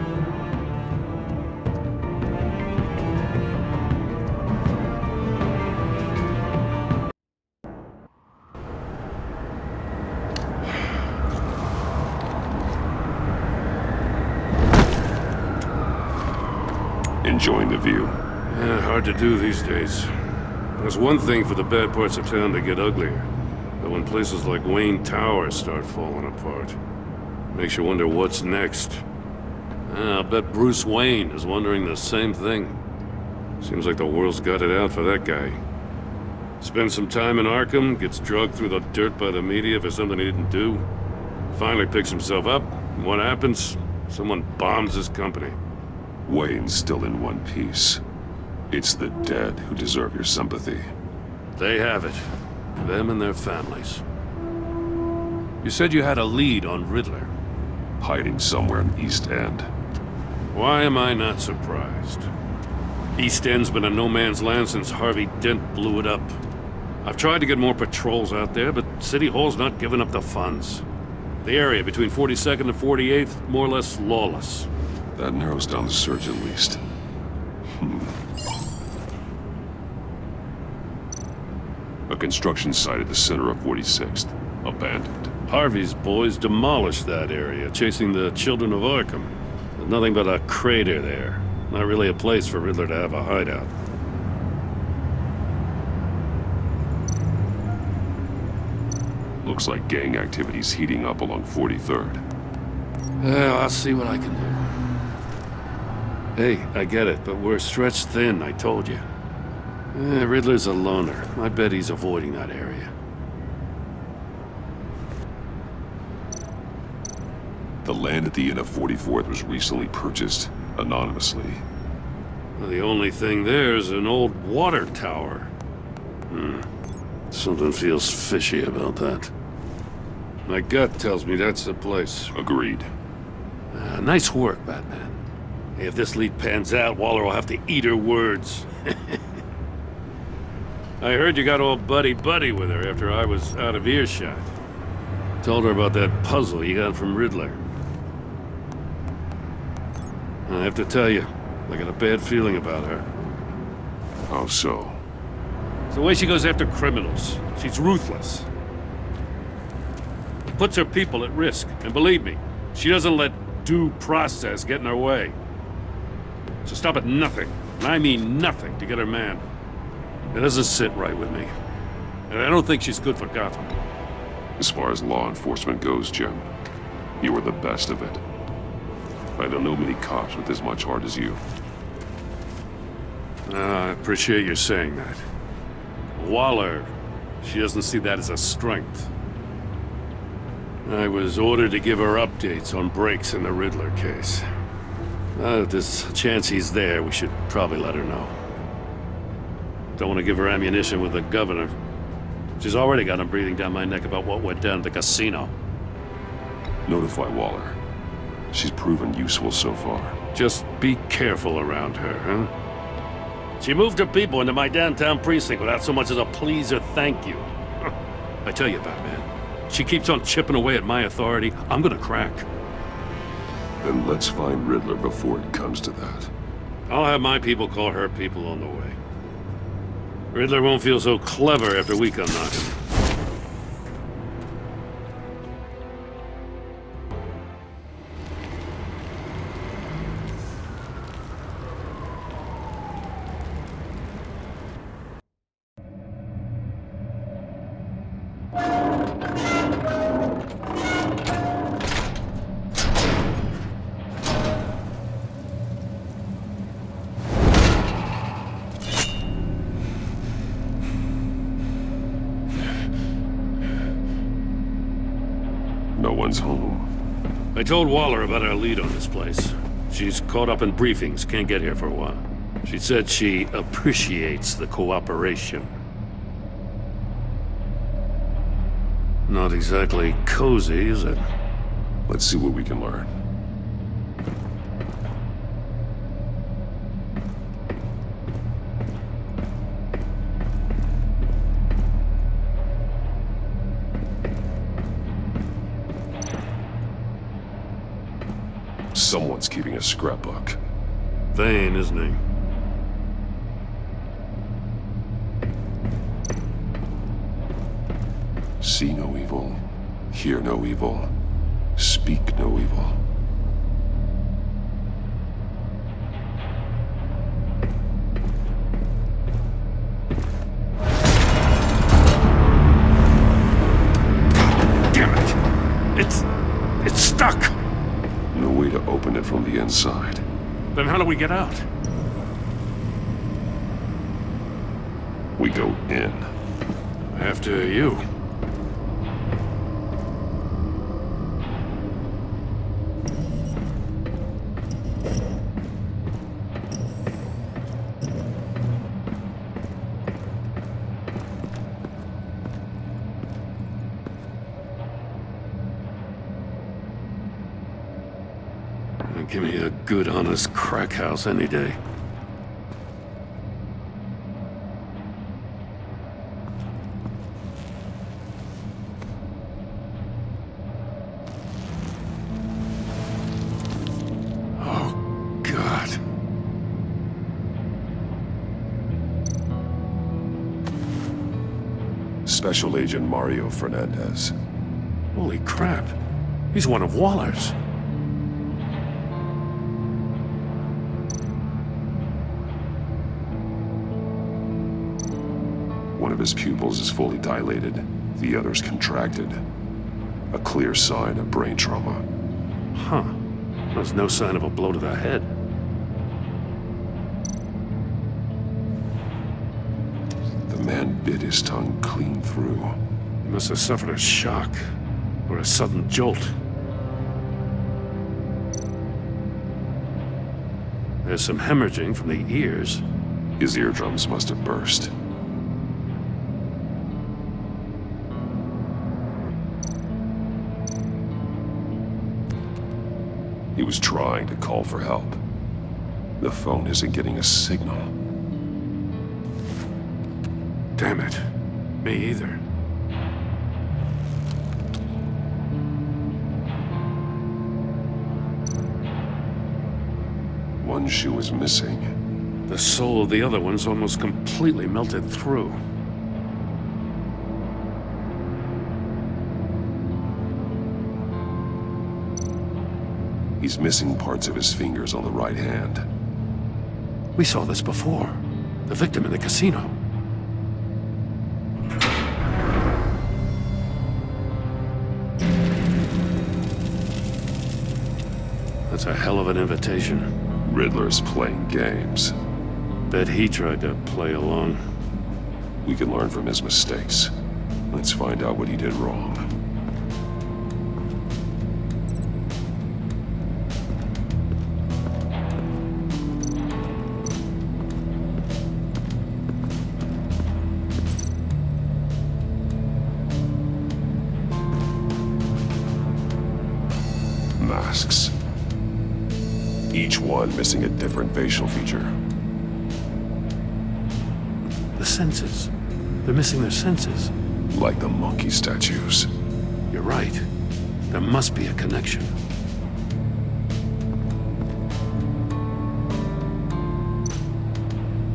Enjoying the view. Yeah, hard to do these days. There's one thing for the bad parts of town to get uglier. But when places like Wayne Tower start falling apart, makes you wonder what's next. I'll bet Bruce Wayne is wondering the same thing. Seems like the world's got it out for that guy. Spends some time in Arkham, gets drugged through the dirt by the media for something he didn't do. Finally picks himself up, and what happens? Someone bombs his company. Wayne's still in one piece. It's the dead who deserve your sympathy. They have it. Them and their families. You said you had a lead on Riddler. Hiding somewhere in East End. Why am I not surprised? East End's been a no-man's land since Harvey Dent blew it up. I've tried to get more patrols out there, but City Hall's not giving up the funds. The area between 42nd and 48th, more or less lawless. That narrows down the search at least. A construction site at the center of 46th. Abandoned. Harvey's boys demolished that area, chasing the children of Arkham. There's nothing but a crater there. Not really a place for Riddler to have a hideout. Looks like gang activity's heating up along 43rd. Well, I'll see what I can do. Hey, I get it, but we're stretched thin, I told you. Riddler's a loner. I bet he's avoiding that area. The land at the inn of 44th was recently purchased anonymously. Well, the only thing there is an old water tower. Something feels fishy about that. My gut tells me that's the place. Agreed. Nice work, Batman. Hey, if this lead pans out, Waller will have to eat her words. I heard you got all buddy-buddy with her after I was out of earshot. Told her about that puzzle you got from Riddler. I have to tell you, I got a bad feeling about her. How so? It's the way she goes after criminals. She's ruthless. Puts her people at risk. And believe me, she doesn't let due process get in her way. She'll stop at nothing, and I mean nothing, to get her man. It doesn't sit right with me. And I don't think she's good for Gotham. As far as law enforcement goes, Jim, you were the best of it. I don't know many cops with as much heart as you. I appreciate you saying that. Waller, she doesn't see that as a strength. I was ordered to give her updates on breaks in the Riddler case. If there's a chance he's there, we should probably let her know. Don't want to give her ammunition with the governor. She's already got him breathing down my neck about what went down at the casino. Notify Waller. She's proven useful so far. Just be careful around her, huh? She moved her people into my downtown precinct without so much as a please or thank you. I tell you, Batman, she keeps on chipping away at my authority, I'm gonna crack. Then let's find Riddler before it comes to that. I'll have my people call her people on the way. Riddler won't feel so clever after we come knocking. No one's home. I told Waller about our lead on this place. She's caught up in briefings, can't get here for a while. She said she appreciates the cooperation. Not exactly cozy, is it? Let's see what we can learn. Someone's keeping a scrapbook. Vane, isn't he? See no evil, hear no evil, speak no evil. Damn it! It's stuck! No way to open it from the inside. Then how do we get out? We go in. After you. Give me a good, honest crack house any day. Oh, God. Special Agent Mario Fernandez. Holy crap. He's one of Waller's. One of his pupils is fully dilated, the other's contracted. A clear sign of brain trauma. Huh. There's no sign of a blow to the head. The man bit his tongue clean through. He must have suffered a shock, or a sudden jolt. There's some hemorrhaging from the ears. His eardrums must have burst. He was trying to call for help. The phone isn't getting a signal. Damn it. Me either. One shoe is missing. The sole of the other one's almost completely melted through. He's missing parts of his fingers on the right hand. We saw this before. The victim in the casino. That's a hell of an invitation. Riddler's playing games. Bet he tried to play along. We can learn from his mistakes. Let's find out what he did wrong. Masks. Each one missing a different facial feature. The senses. They're missing their senses. Like the monkey statues. You're right. There must be a connection.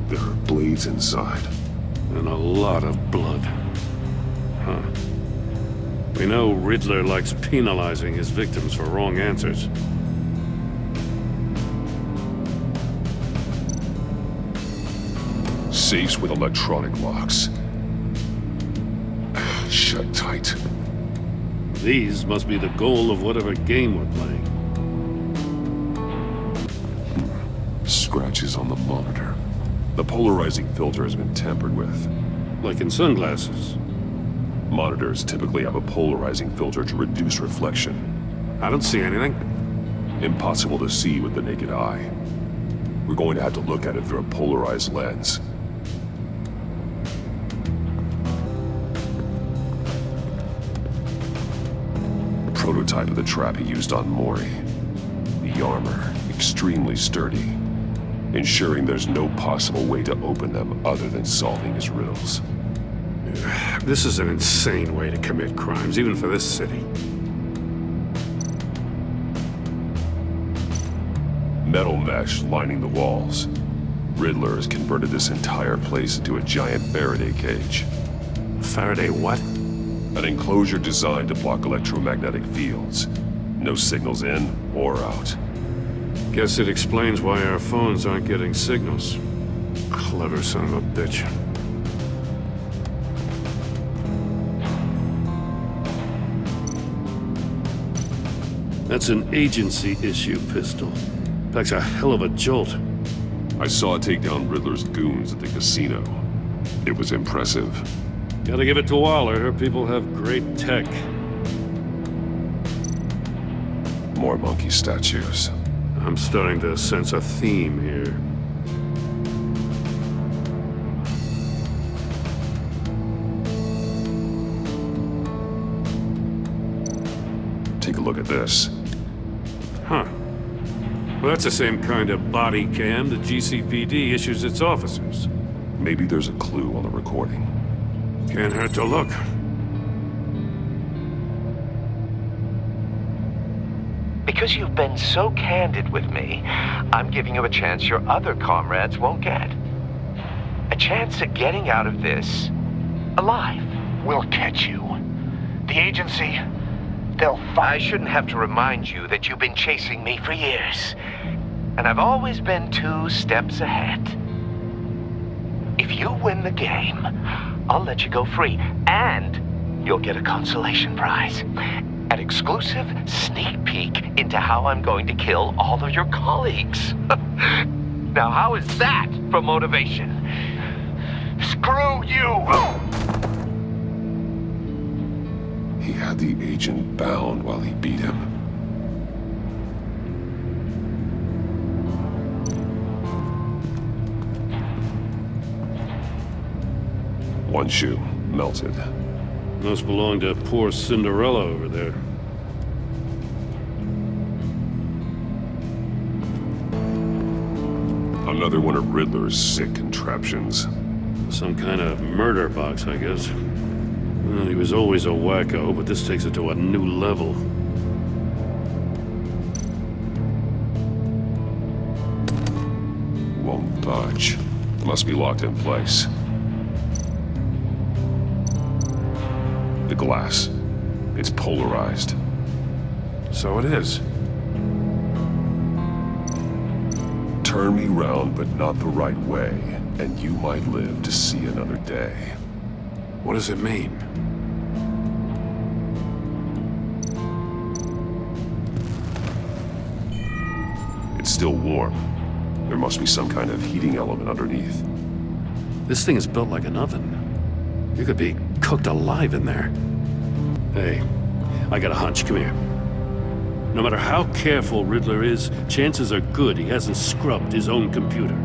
There are blades inside. And a lot of blood. Huh. We know Riddler likes penalizing his victims for wrong answers. Safes with electronic locks. Shut tight. These must be the goal of whatever game we're playing. Scratches on the monitor. The polarizing filter has been tampered with. Like in sunglasses. Monitors typically have a polarizing filter to reduce reflection. I don't see anything. Impossible to see with the naked eye. We're going to have to look at it through a polarized lens. Prototype of the trap he used on Mori. The armor, extremely sturdy, ensuring there's no possible way to open them other than solving his riddles. This is an insane way to commit crimes, even for this city. Metal mesh lining the walls. Riddler has converted this entire place into a giant Faraday cage. Faraday what? An enclosure designed to block electromagnetic fields. No signals in or out. Guess it explains why our phones aren't getting signals. Clever son of a bitch. That's an agency issue pistol. Packs a hell of a jolt. I saw it take down Riddler's goons at the casino. It was impressive. Gotta give it to Waller. Her people have great tech. More monkey statues. I'm starting to sense a theme here. Take a look at this. Huh. Well, that's the same kind of body cam the GCPD issues its officers. Maybe there's a clue on the recording. Can't hurt to look. Because you've been so candid with me, I'm giving you a chance your other comrades won't get. A chance at getting out of this alive. We'll catch you. The agency, they'll find I shouldn't have to remind you that you've been chasing me for years. And I've always been 2 steps ahead. If you win the game, I'll let you go free. And you'll get a consolation prize. An exclusive sneak peek into how I'm going to kill all of your colleagues. Now, how is that for motivation? Screw you! He had the agent bound while he beat him. One shoe, melted. Must belong to poor Cinderella over there. Another one of Riddler's sick contraptions. Some kind of murder box, I guess. Well, he was always a wacko, but this takes it to a new level. Won't budge. Must be locked in place. The glass. It's polarized. So it is. Turn me round, but not the right way, and you might live to see another day. What does it mean? It's still warm. There must be some kind of heating element underneath. This thing is built like an oven. You could be cooked alive in there. Hey, I got a hunch. Come here. No matter how careful Riddler is, chances are good he hasn't scrubbed his own computer.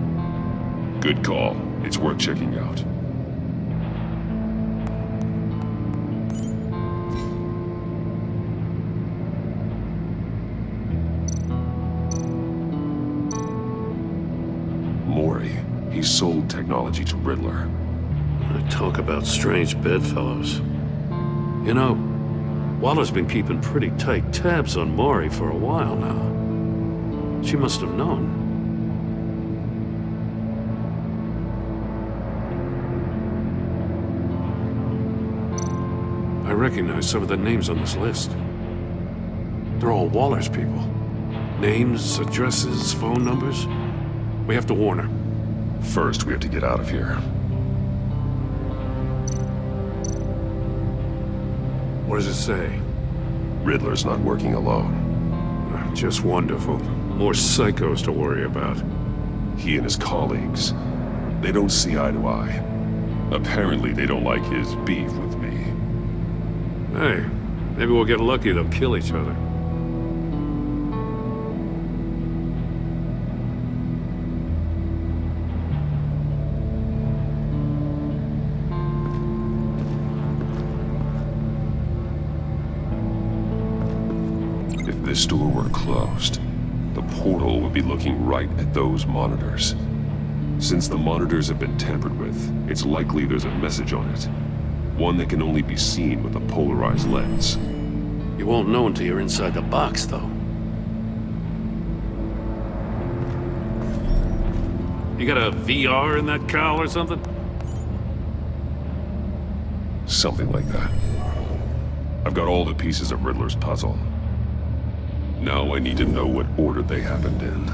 Good call. It's worth checking out. Mori. He sold technology to Riddler. Talk about strange bedfellows. You know, Waller's been keeping pretty tight tabs on Mori for a while now. She must have known. I recognize some of the names on this list. They're all Waller's people. Names, addresses, phone numbers. We have to warn her. First, we have to get out of here. What does it say? Riddler's not working alone. Just wonderful. More psychos to worry about. He and his colleagues, they don't see eye to eye. Apparently, they don't like his beef with me. Hey, maybe we'll get lucky they'll kill each other. If this door were closed, the portal would be looking right at those monitors. Since the monitors have been tampered with, it's likely there's a message on it. One that can only be seen with a polarized lens. You won't know until you're inside the box, though. You got a VR in that cowl or something? Something like that. I've got all the pieces of Riddler's puzzle. Now I need to know what order they happened in.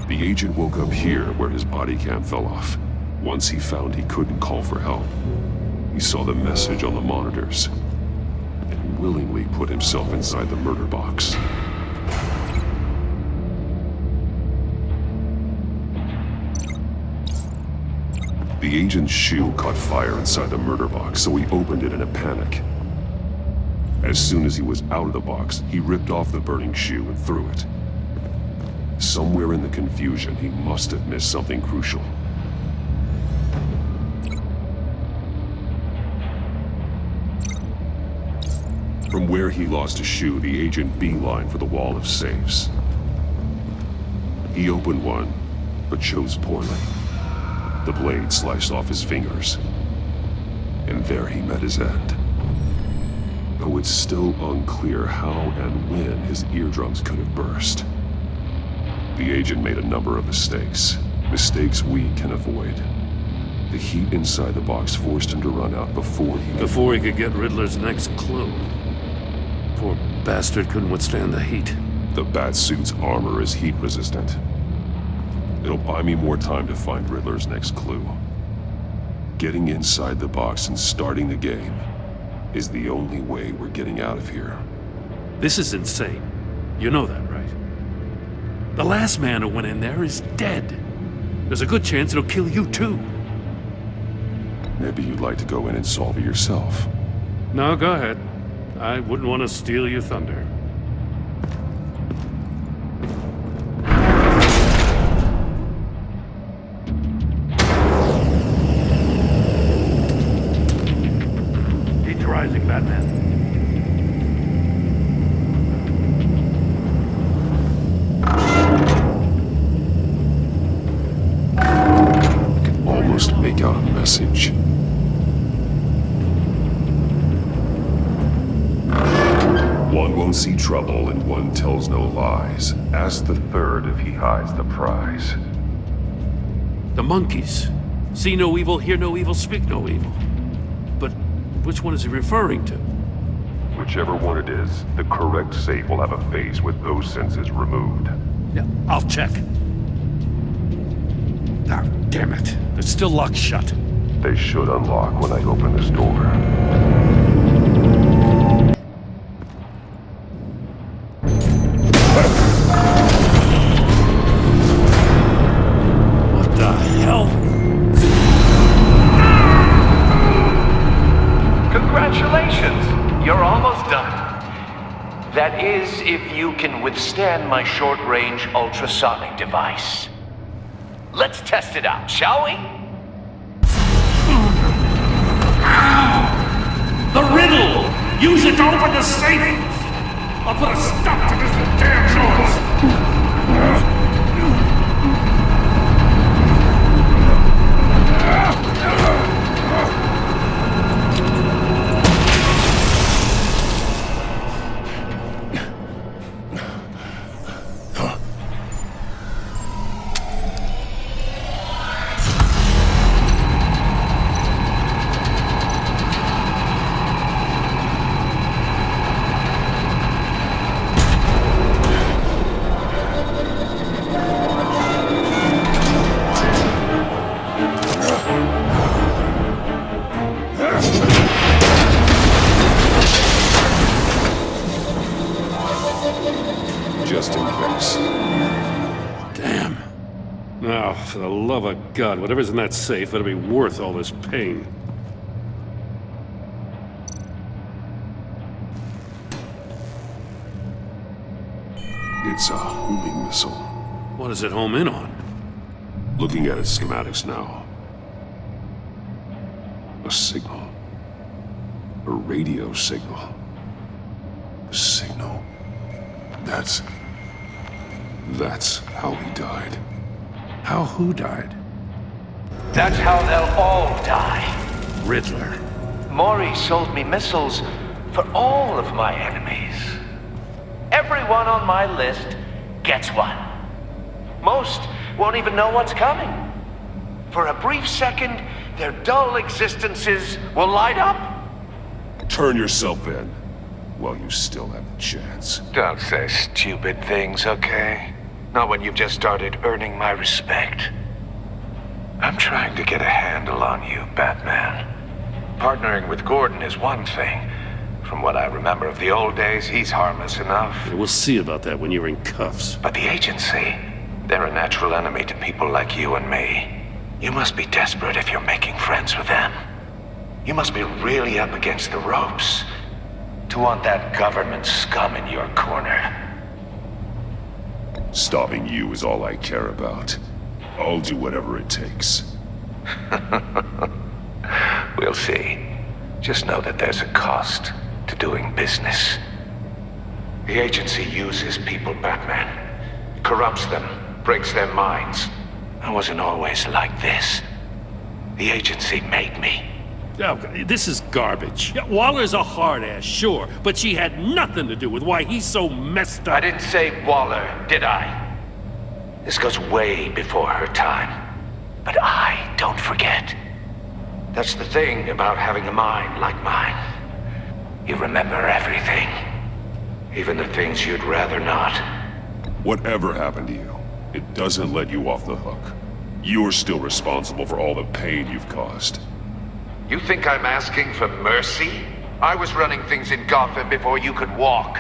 The agent woke up here where his body cam fell off. Once he found he couldn't call for help, he saw the message on the monitors and willingly put himself inside the murder box. The agent's shoe caught fire inside the murder box, so he opened it in a panic. As soon as he was out of the box, he ripped off the burning shoe and threw it. Somewhere in the confusion, he must have missed something crucial. From where he lost a shoe, the agent beelined for the wall of safes. He opened one, but chose poorly. The blade sliced off his fingers, and there he met his end. Though it's still unclear how and when his eardrums could have burst. The agent made a number of mistakes. Mistakes we can avoid. The heat inside the box forced him to run out before he could get Riddler's next clue. Poor bastard couldn't withstand the heat. The Batsuit's armor is heat resistant. It'll buy me more time to find Riddler's next clue. Getting inside the box and starting the game is the only way we're getting out of here. This is insane. You know that, right? The last man who went in there is dead. There's a good chance it'll kill you too. Maybe you'd like to go in and solve it yourself. No, go ahead. I wouldn't want to steal your thunder. rising, Batman. Almost make out a message. One won't see trouble and one tells no lies. Ask the third if he hides the prize. The monkeys. See no evil, hear no evil, speak no evil. But which one is he referring to? Whichever one it is, the correct safe will have a phase with those senses removed. Yeah, I'll check. Ah, damn it. They're still locked shut. They should unlock when I open this door. What the hell? Congratulations! You're almost done. That is, if you can withstand my short-range ultrasonic device. Let's test it out, shall we? The riddle! Use it to open the safe! I'll put a stop to this damn noise! Just in case. Damn. Now, for the love of God, whatever's in that safe, it'll be worth all this pain. It's a homing missile. What does it home in on? Looking at its schematics now. A signal. A radio signal. A signal. That's how he died. How who died? That's how they'll all die. Riddler. Maury sold me missiles for all of my enemies. Everyone on my list gets one. Most won't even know what's coming. For a brief second, their dull existences will light up. Turn yourself in while you still have the chance. Don't say stupid things, okay? Not when you've just started earning my respect. I'm trying to get a handle on you, Batman. Partnering with Gordon is one thing. From what I remember of the old days, he's harmless enough. Yeah, we'll see about that when you're in cuffs. But the agency, they're a natural enemy to people like you and me. You must be desperate if you're making friends with them. You must be really up against the ropes to want that government scum in your corner. Stopping you is all I care about. I'll do whatever it takes. We'll see. Just know that there's a cost to doing business. The agency uses people, Batman. Corrupts them, breaks their minds. I wasn't always like this. The agency made me. Oh, this is garbage. Yeah, Waller's a hard ass, sure, but she had nothing to do with why he's so messed up. I didn't say Waller, did I? This goes way before her time. But I don't forget. That's the thing about having a mind like mine. You remember everything. Even the things you'd rather not. Whatever happened to you, it doesn't let you off the hook. You're still responsible for all the pain you've caused. You think I'm asking for mercy? I was running things in Gotham before you could walk.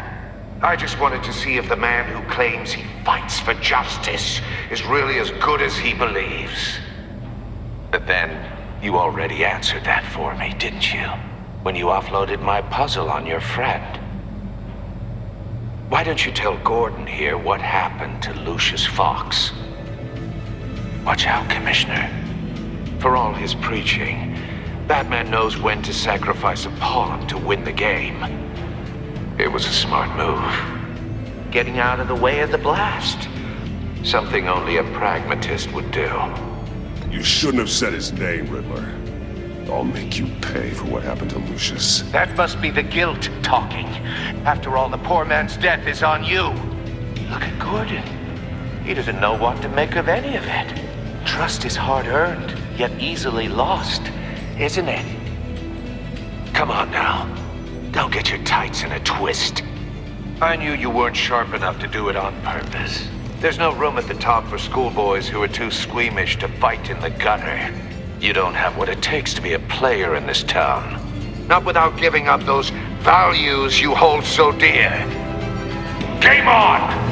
I just wanted to see if the man who claims he fights for justice is really as good as he believes. But then, you already answered that for me, didn't you? When you offloaded my puzzle on your friend. Why don't you tell Gordon here what happened to Lucius Fox? Watch out, Commissioner. For all his preaching, Batman knows when to sacrifice a pawn to win the game. It was a smart move. Getting out of the way of the blast. Something only a pragmatist would do. You shouldn't have said his name, Riddler. I'll make you pay for what happened to Lucius. That must be the guilt talking. After all, the poor man's death is on you. Look at Gordon. He doesn't know what to make of any of it. Trust is hard-earned, yet easily lost, isn't it? Come on now. Don't get your tights in a twist. I knew you weren't sharp enough to do it on purpose. There's no room at the top for schoolboys who are too squeamish to fight in the gutter. You don't have what it takes to be a player in this town. Not without giving up those values you hold so dear. Game on!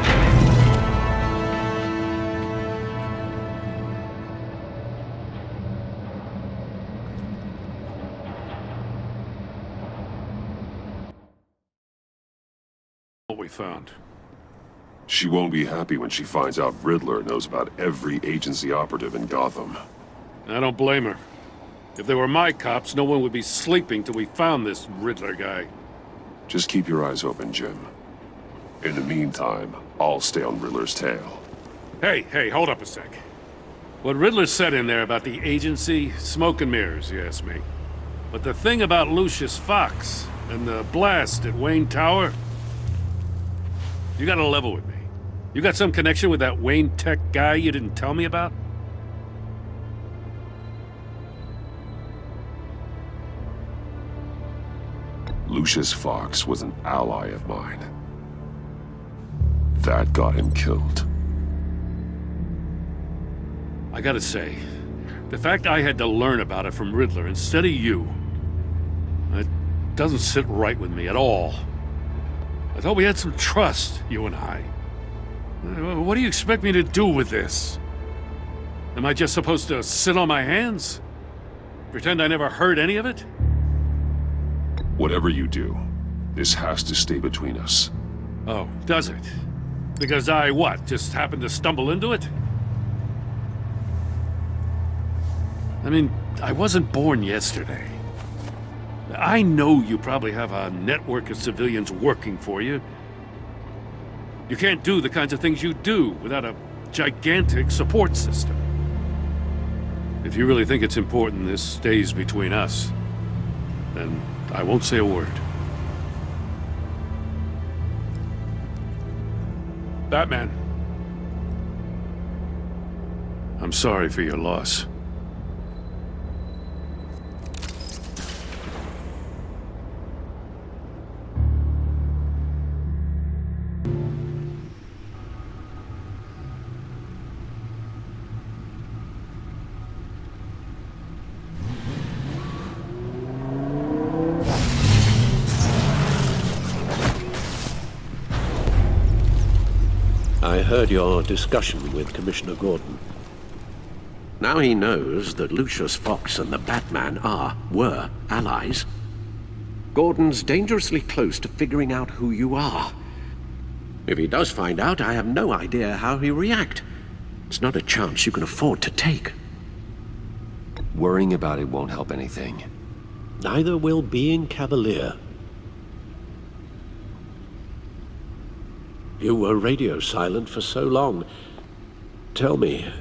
What we found. She won't be happy when she finds out Riddler knows about every agency operative in Gotham. I don't blame her. If they were my cops, no one would be sleeping till we found this Riddler guy. Just keep your eyes open, Jim. In the meantime, I'll stay on Riddler's tail. Hey, hold up a sec. What Riddler said in there about the agency, smoke and mirrors, you ask me. But the thing about Lucius Fox and the blast at Wayne Tower, you gotta level with me. You got some connection with that Wayne Tech guy you didn't tell me about? Lucius Fox was an ally of mine. That got him killed. I gotta say, the fact I had to learn about it from Riddler instead of you, it doesn't sit right with me at all. I thought we had some trust, you and I. What do you expect me to do with this? Am I just supposed to sit on my hands? Pretend I never heard any of it? Whatever you do, this has to stay between us. Oh, does it? Because I, what, just happened to stumble into it? I mean, I wasn't born yesterday. I know you probably have a network of civilians working for you. You can't do the kinds of things you do without a gigantic support system. If you really think it's important this stays between us, then I won't say a word. Batman. I'm sorry for your loss. I heard your discussion with Commissioner Gordon. Now he knows that Lucius Fox and the Batman were allies. Gordon's dangerously close to figuring out who you are. If he does find out, I have no idea how he'll react. It's not a chance you can afford to take. Worrying about it won't help anything. Neither will being cavalier. You were radio silent for so long. Tell me,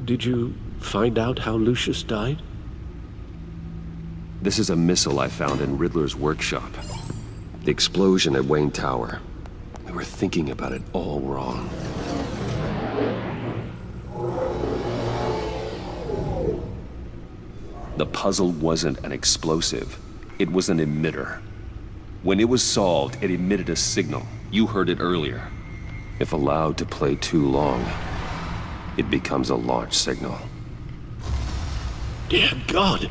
did you find out how Lucius died? This is a missile I found in Riddler's workshop. The explosion at Wayne Tower. We were thinking about it all wrong. The puzzle wasn't an explosive. It was an emitter. When it was solved, it emitted a signal. You heard it earlier. If allowed to play too long, it becomes a launch signal. Dear God!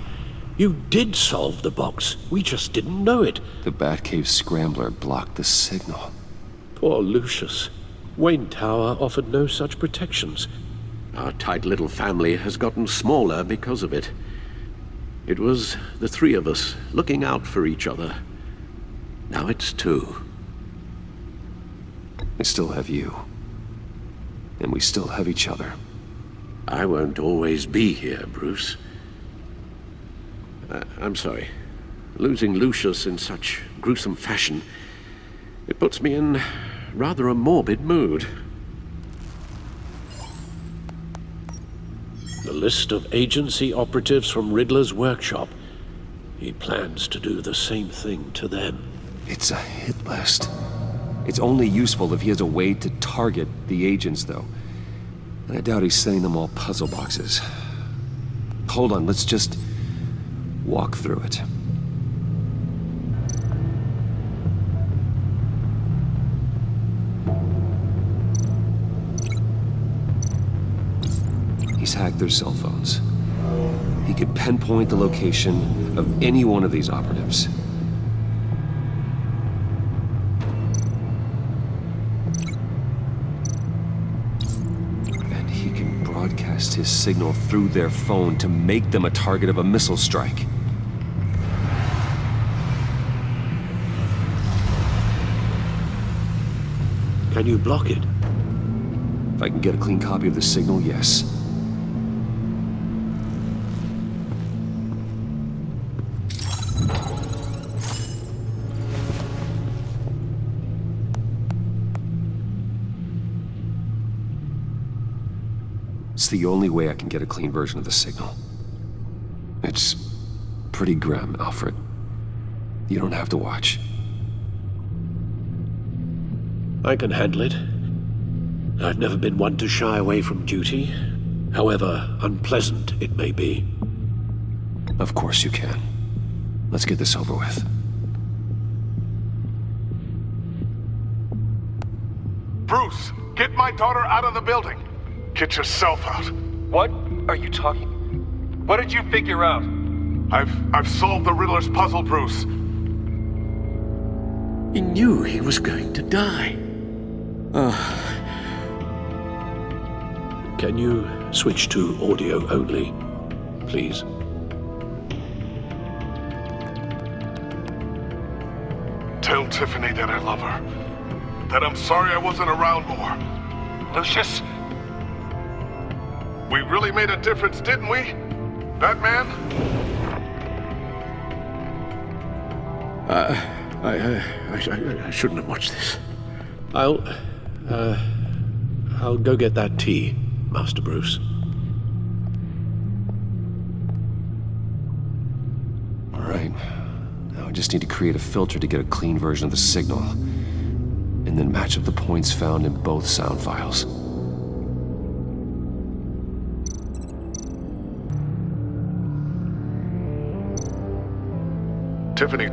You did solve the box. We just didn't know it. The Batcave scrambler blocked the signal. Poor Lucius. Wayne Tower offered no such protections. Our tight little family has gotten smaller because of it. It was the three of us looking out for each other. Now it's two. I still have you. And we still have each other. I won't always be here, Bruce. I'm sorry. Losing Lucius in such gruesome fashion, it puts me in rather a morbid mood. The list of agency operatives from Riddler's workshop. He plans to do the same thing to them. It's a hit list. It's only useful if he has a way to target the agents, though. And I doubt he's sending them all puzzle boxes. Hold on, let's just walk through it. He's hacked their cell phones. He could pinpoint the location of any one of these operatives. And he can broadcast his signal through their phone to make them a target of a missile strike. Can you block it? If I can get a clean copy of the signal, yes. It's the only way I can get a clean version of the signal. It's pretty grim, Alfred. You don't have to watch. I can handle it. I've never been one to shy away from duty, however unpleasant it may be. Of course you can. Let's get this over with. Bruce, get my daughter out of the building. Get yourself out. What are you talking? What did you figure out? I've solved the Riddler's puzzle, Bruce. He knew he was going to die. Can you switch to audio only, please? Tell Tiffany that I love her. That I'm sorry I wasn't around more. Lucius? We really made a difference, didn't we? Batman? I shouldn't have watched this. I'll go get that tea, Master Bruce. All right. Now I just need to create a filter to get a clean version of the signal, and then match up the points found in both sound files. Tiffany.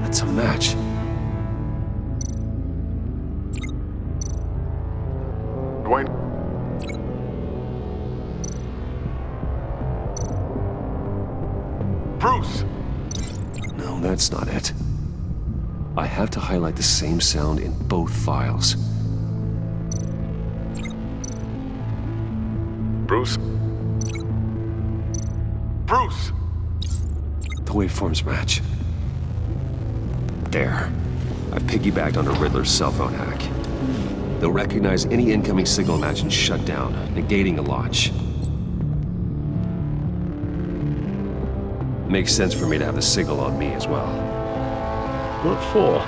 That's a match. Dwayne. Bruce. No, that's not it. I have to highlight the same sound in both files. Bruce. Bruce! The waveforms match. There. I've piggybacked onto Riddler's cell phone hack. They'll recognize any incoming signal match and shut down, negating a launch. Makes sense for me to have the signal on me as well. What for?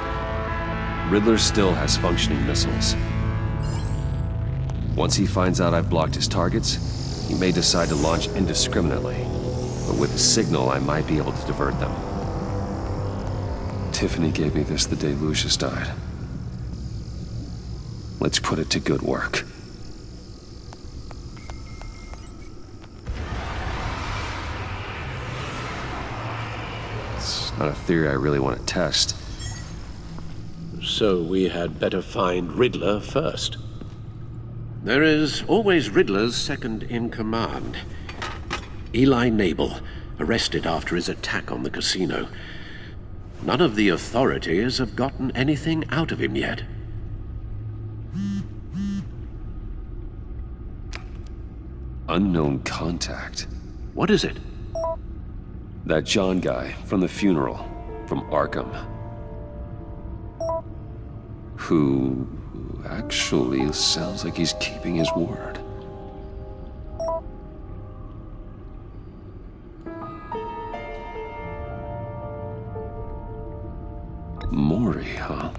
Riddler still has functioning missiles. Once he finds out I've blocked his targets, he may decide to launch indiscriminately. But with the signal, I might be able to divert them. Tiffany gave me this the day Lucius died. Let's put it to good work. It's not a theory I really want to test. So we had better find Riddler first. There is always Riddler's second in command. Eli Nabel, arrested after his attack on the casino. None of the authorities have gotten anything out of him yet. Unknown contact. What is it? That John guy from the funeral, from Arkham. Who actually sounds like he's keeping his word. Maury, huh?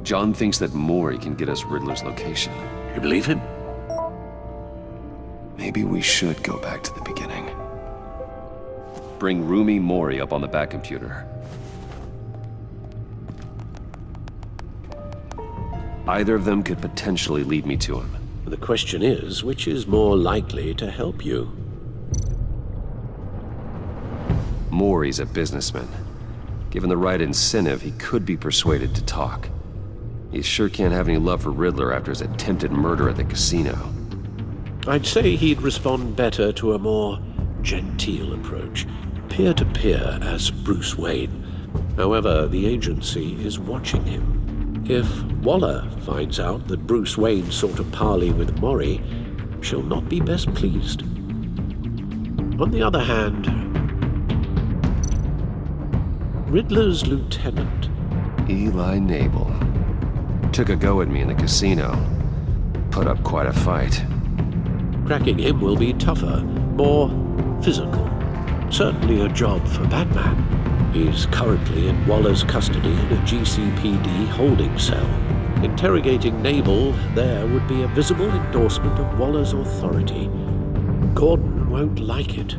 John thinks that Maury can get us Riddler's location. You believe him? Maybe we should go back to the beginning. Bring Rumi Maury up on the back computer. Either of them could potentially lead me to him. The question is, which is more likely to help you? Maury's a businessman. Given the right incentive, he could be persuaded to talk. He sure can't have any love for Riddler after his attempted murder at the casino. I'd say he'd respond better to a more genteel approach, peer-to-peer as Bruce Wayne. However, the agency is watching him. If Waller finds out that Bruce Wayne sought a parley with Maury, she'll not be best pleased. On the other hand, Riddler's lieutenant, Eli Nabel, took a go at me in the casino. Put up quite a fight. cracking him will be tougher, more physical. Certainly a job for Batman. He's currently in Waller's custody in a GCPD holding cell. Interrogating Nabel there would be a visible endorsement of Waller's authority. Gordon won't like it.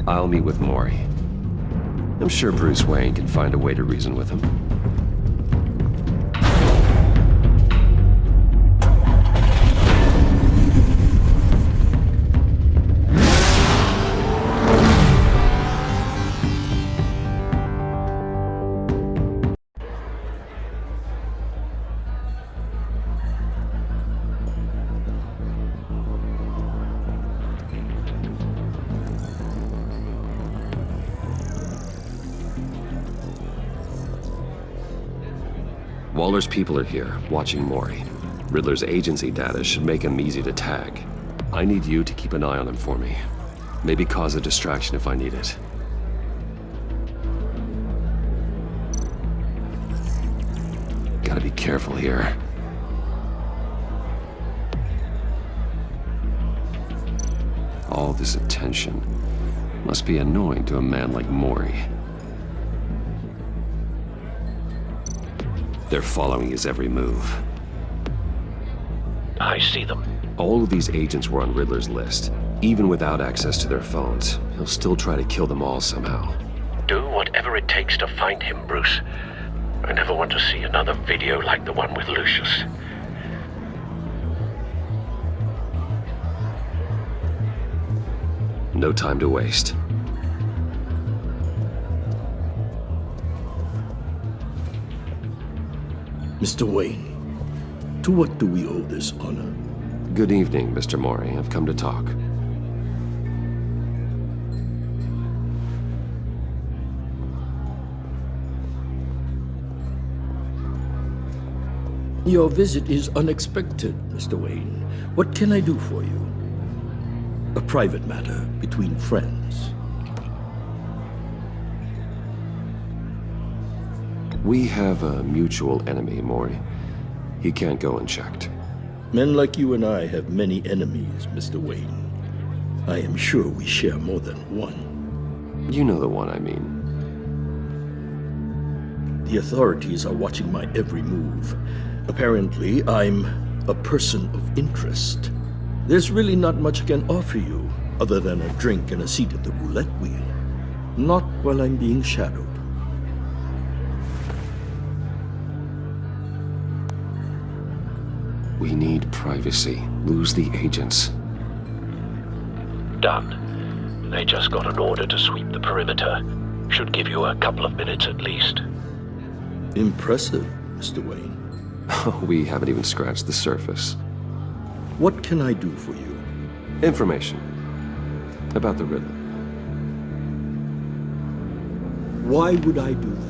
I'll meet with Maury. I'm sure Bruce Wayne can find a way to reason with him. Waller's people are here, watching Maury. Riddler's agency data should make him easy to tag. I need you to keep an eye on him for me. Maybe cause a distraction if I need it. Gotta be careful here. All this attention must be annoying to a man like Maury. They're following his every move. I see them. All of these agents were on Riddler's list. Even without access to their phones, he'll still try to kill them all somehow. Do whatever it takes to find him, Bruce. I never want to see another video like the one with Lucius. No time to waste. Mr. Wayne, to what do we owe this honor? Good evening, Mr. Maury. I've come to talk. Your visit is unexpected, Mr. Wayne. What can I do for you? A private matter between friends. We have a mutual enemy, Maury. He can't go unchecked. Men like you and I have many enemies, Mr. Wayne. I am sure we share more than one. You know the one I mean. The authorities are watching my every move. Apparently, I'm a person of interest. There's really not much I can offer you, other than a drink and a seat at the roulette wheel. Not while I'm being shadowed. We need privacy. Lose the agents. Done. They just got an order to sweep the perimeter. Should give you a couple of minutes at least. Impressive, Mr. Wayne. We haven't even scratched the surface. What can I do for you? Information. About the Riddler. Why would I do that?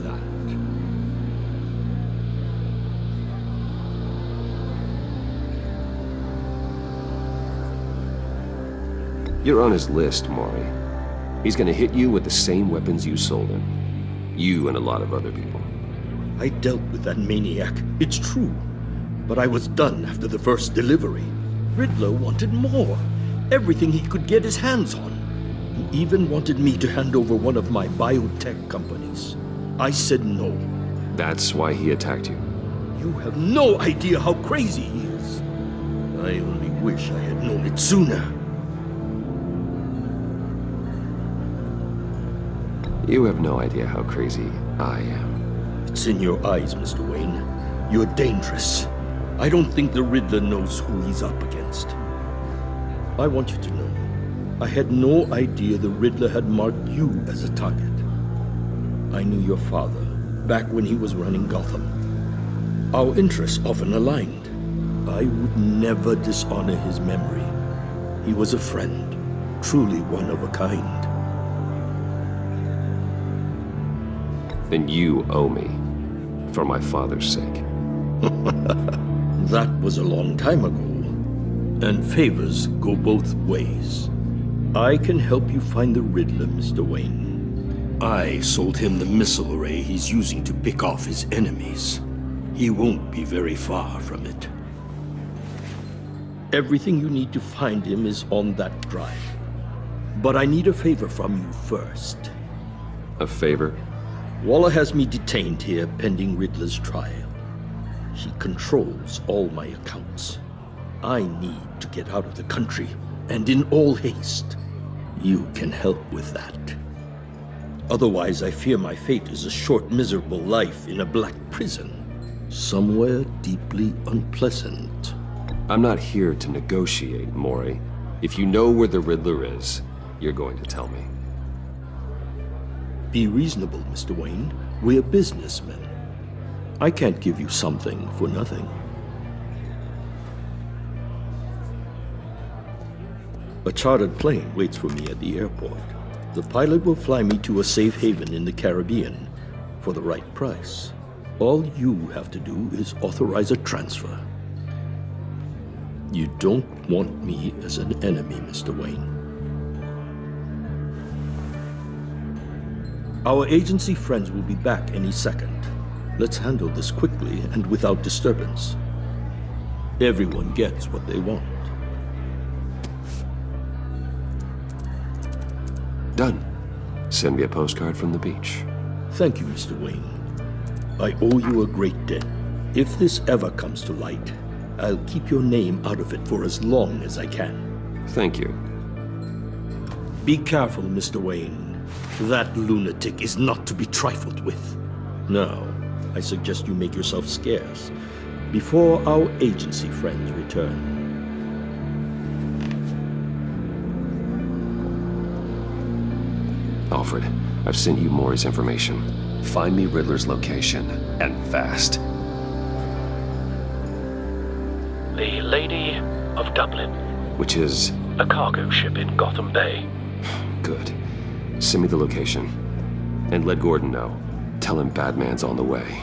You're on his list, Maury. He's gonna hit you with the same weapons you sold him. You and a lot of other people. I dealt with that maniac, it's true. But I was done after the first delivery. Riddler wanted more. Everything he could get his hands on. He even wanted me to hand over one of my biotech companies. I said no. That's why he attacked you. You have no idea how crazy he is. I only wish I had known it sooner. You have no idea how crazy I am. It's in your eyes, Mr. Wayne. You're dangerous. I don't think the Riddler knows who he's up against. I want you to know, I had no idea the Riddler had marked you as a target. I knew your father back when he was running Gotham. Our interests often aligned. I would never dishonor his memory. He was a friend, truly one of a kind. Then you owe me, for my father's sake. That was a long time ago, and favors go both ways. I can help you find the Riddler, Mr. Wayne. I sold him the missile array he's using to pick off his enemies. He won't be very far from it. Everything you need to find him is on that drive. But I need a favor from you first. A favor? Waller has me detained here pending Riddler's trial. He controls all my accounts. I need to get out of the country, and in all haste. You can help with that. Otherwise, I fear my fate is a short, miserable life in a black prison. Somewhere deeply unpleasant. I'm not here to negotiate, Maury. If you know where the Riddler is, you're going to tell me. Be reasonable, Mr. Wayne. We're businessmen. I can't give you something for nothing. A chartered plane waits for me at the airport. The pilot will fly me to a safe haven in the Caribbean for the right price. All you have to do is authorize a transfer. You don't want me as an enemy, Mr. Wayne. Our agency friends will be back any second. Let's handle this quickly and without disturbance. Everyone gets what they want. Done. Send me a postcard from the beach. Thank you, Mr. Wayne. I owe you a great debt. If this ever comes to light, I'll keep your name out of it for as long as I can. Thank you. Be careful, Mr. Wayne. That lunatic is not to be trifled with. Now, I suggest you make yourself scarce before our agency friends return. Alfred, I've sent you Maury's information. Find me Riddler's location, and fast. The Lady of Dublin. Which is? A cargo ship in Gotham Bay. Good. Send me the location. And let Gordon know. Tell him Batman's on the way.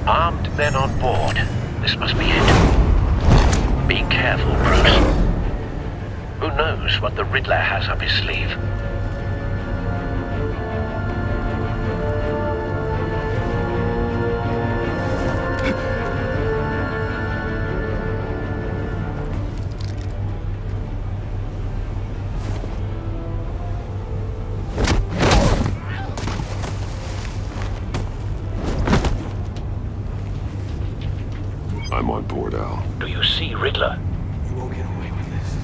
Armed men on board. This must be it. Be careful, Bruce. Who knows what the Riddler has up his sleeve? I'm on board, Al. Do you see Riddler? You won't get away with this.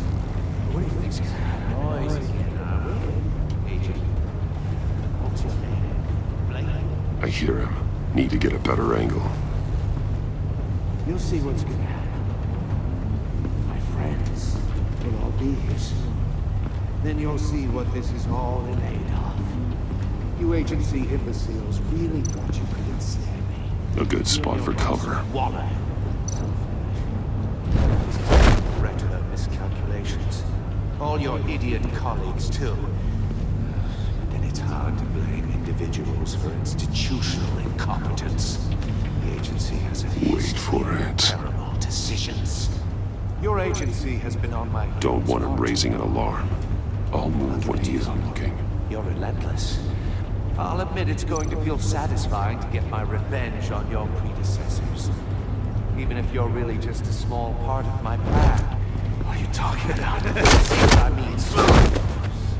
What do you think's gonna happen? I hear him. Need to get a better angle. You'll see what's gonna happen. My friends will all be here soon. Then you'll see what this is all in aid of. You agency imbeciles really thought you could ensnare me. A good spot for cover. Waller. Regular miscalculations. All your idiot colleagues, too. But then it's hard. hard to blame individuals for institutional incompetence. The agency has a Wait for it. terrible decisions. Your agency has been on my Don't want him raising an alarm. I'll move when he isn't looking. You're relentless. I'll admit it's going to feel satisfying to get my revenge on your predecessors. Even if you're really just a small part of my plan. What are you talking about? I mean,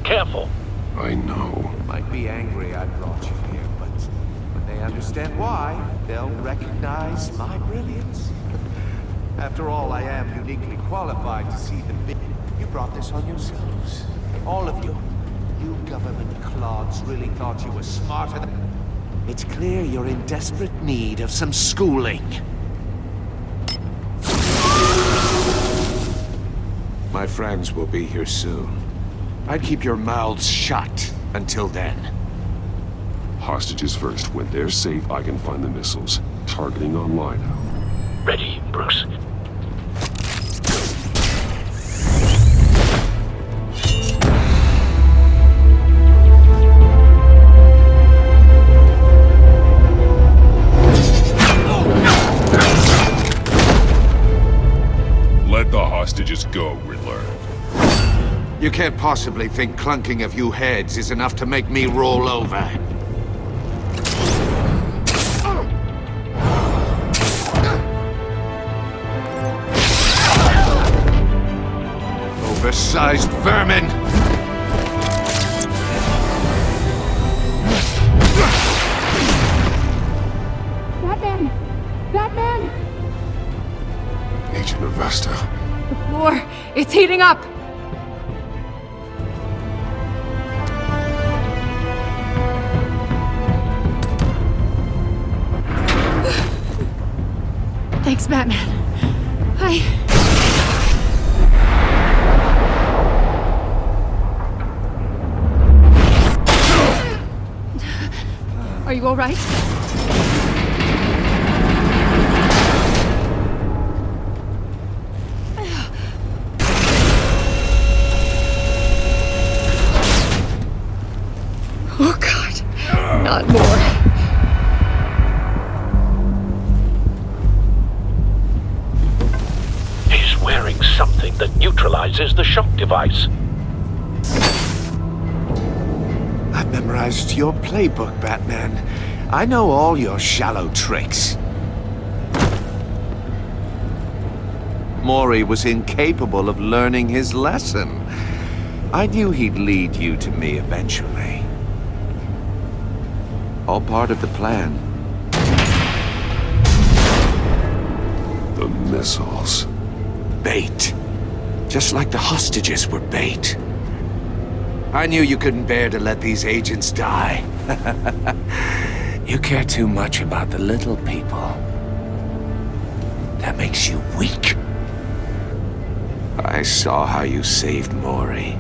Careful. I know. they might be angry I brought you here, but when they understand why, they'll recognize my brilliance. After all, I am uniquely qualified to see the big. You brought this on yourselves. All of you. You government clods really thought you were smarter than... It's clear you're in desperate need of some schooling. My friends will be here soon. I'd keep your mouths shut until then. Hostages first. When they're safe, I can find the missiles. Targeting online now. Ready, Bruce. Let the hostages go, Riddler. You can't possibly think clunking a few heads is enough to make me roll over. Oversized vermin! Batman! Batman! Agent Avesta. The floor, it's heating up! Thanks, Batman. Are you all right? Oh, God. Not more. He's wearing something that neutralizes the shock device. I've memorized your playbook, Batman. I know all your shallow tricks. Mori was incapable of learning his lesson. I knew he'd lead you to me eventually. All part of the plan. The missiles. Bait. Just like the hostages were bait. I knew you couldn't bear to let these agents die. You care too much about the little people. That makes you weak. I saw how you saved Mori.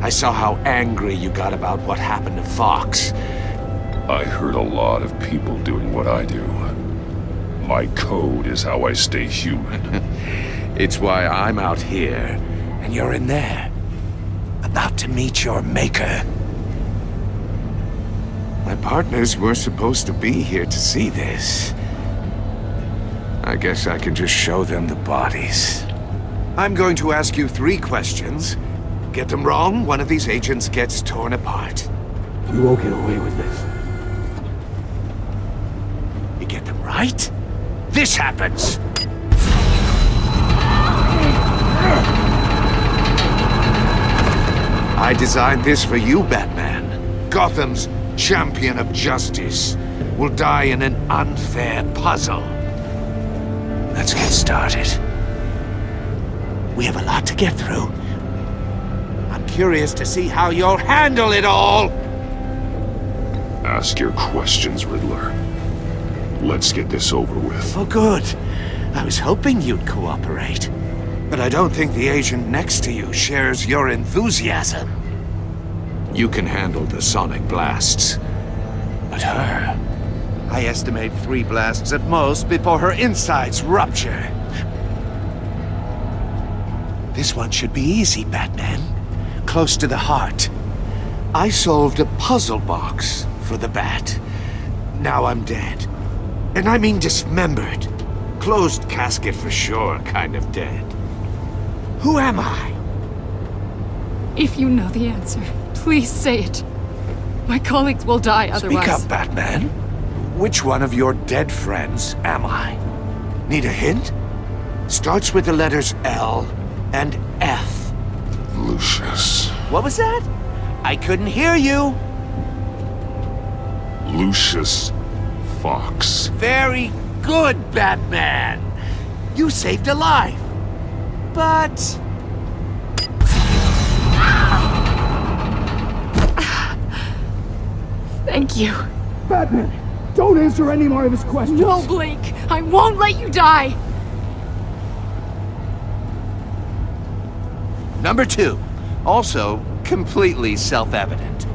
I saw how angry you got about what happened to Fox. I hurt a lot of people doing what I do. My code is how I stay human. It's why I'm out here, and you're in there. About to meet your maker. My partners were supposed to be here to see this. I guess I can just show them the bodies. I'm going to ask you 3 questions. Get them wrong, one of these agents gets torn apart. You won't get away with this. You get them right, this happens! I designed this for you, Batman. Gotham's champion of justice will die in an unfair puzzle. Let's get started. We have a lot to get through. I'm curious to see how you'll handle it all! Ask your questions, Riddler. Let's get this over with. Oh, good. I was hoping you'd cooperate. But I don't think the agent next to you shares your enthusiasm. You can handle the sonic blasts. But her... I estimate 3 blasts at most before her insides rupture. This one should be easy, Batman. Close to the heart. I solved a puzzle box for the Bat. Now I'm dead. And I mean dismembered. Closed casket for sure, kind of dead. Who am I? If you know the answer, please say it. My colleagues will die otherwise. Speak up, Batman. Which one of your dead friends am I? Need a hint? Starts with the letters L and F. Lucius. What was that? I couldn't hear you. Lucius Fox. Very good, Batman. You saved a life. But... Thank you. Batman, don't answer any more of his questions. No, Blake. I won't let you die. Number 2. Also, completely self-evident.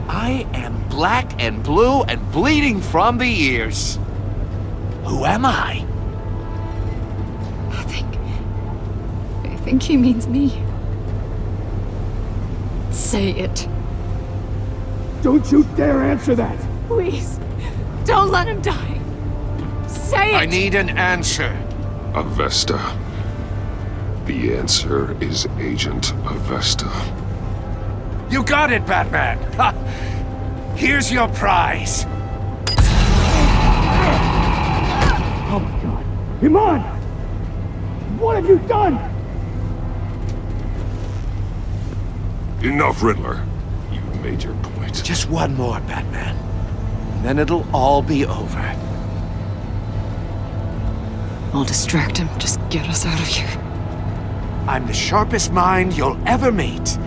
I am black and blue and bleeding from the ears. Who am I? I think he means me. Say it. Don't you dare answer that! Please. Don't let him die. Say it! I need an answer. Avesta. The answer is Agent Avesta. You got it, Batman! Ha! Here's your prize. Oh my god. Iman! What have you done? Enough, Riddler. You've made your point. Just one more, Batman. And then it'll all be over. I'll distract him. Just get us out of here. I'm the sharpest mind you'll ever meet.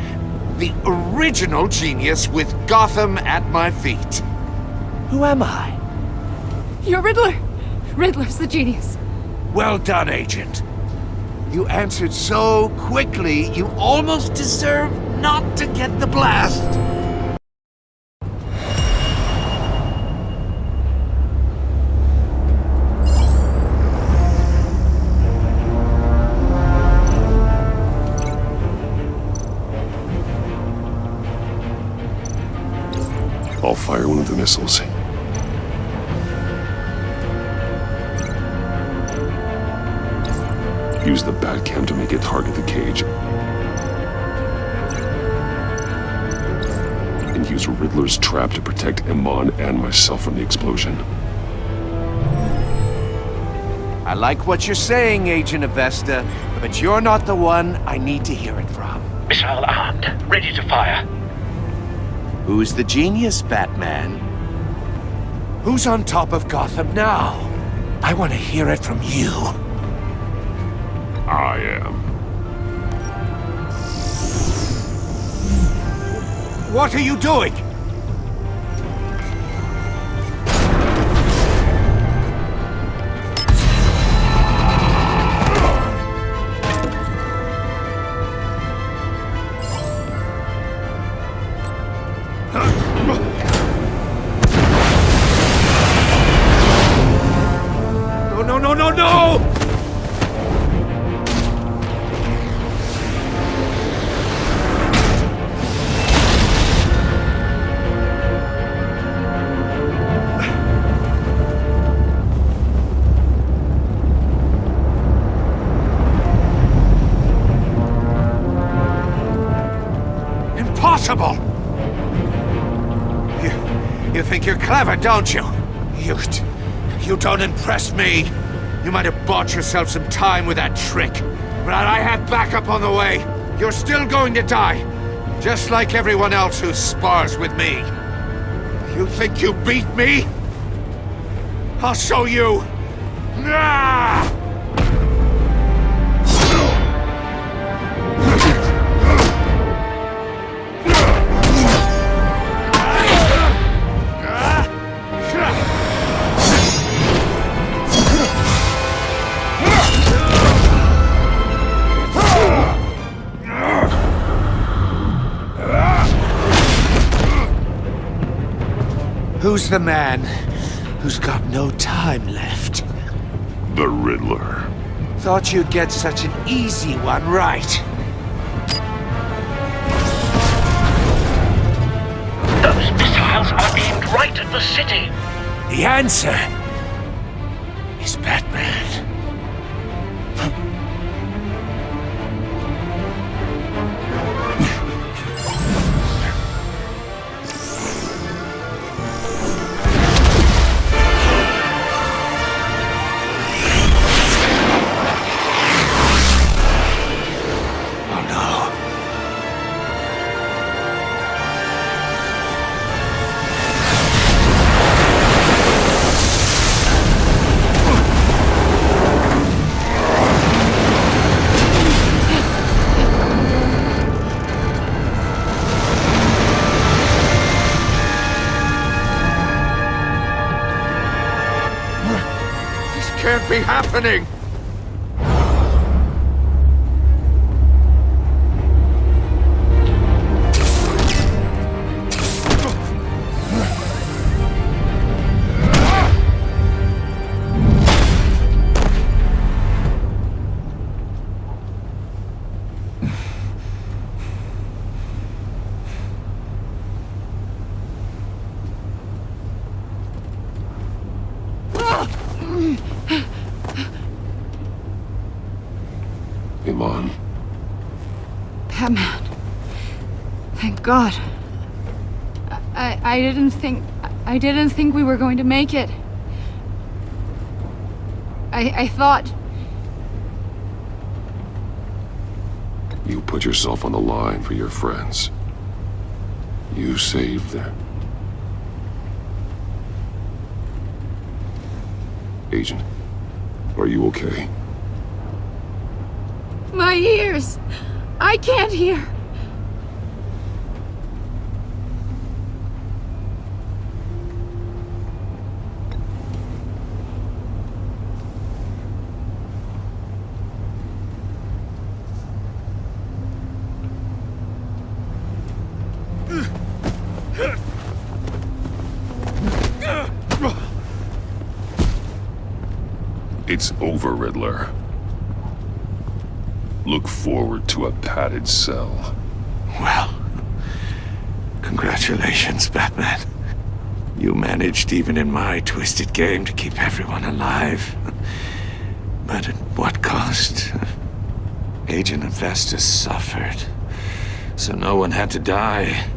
The original genius with Gotham at my feet. Who am I? You're Riddler. Riddler's the genius. Well done, Agent. You answered so quickly, you almost deserve not to get the blast. I'll fire one of the missiles. Use the Batcam to make it target the cage. And use Riddler's trap to protect Iman and myself from the explosion. I like what you're saying, Agent Avesta, but you're not the one I need to hear it from. Missile armed, ready to fire. Who's the genius, Batman? Who's on top of Gotham now? I want to hear it from you. I am. What are you doing? No! Impossible! You think you're clever, don't you? You don't impress me. You might have bought yourself some time with that trick, but I have backup on the way. You're still going to die, just like everyone else who spars with me. You think you beat me? I'll show you. Ah! Who's the man who's got no time left? The Riddler. Thought you'd get such an easy one right. Those missiles are aimed right at the city. The answer is Batman. Can't be happening! Iman. Batman. Thank God. I didn't think we were going to make it. I thought... You put yourself on the line for your friends. You saved them. Agent, are you okay? My ears! I can't hear! It's over, Riddler. Look forward to a padded cell. Well, congratulations, Batman. You managed, even in my twisted game, to keep everyone alive. But at what cost? Agent Investus suffered, so no one had to die.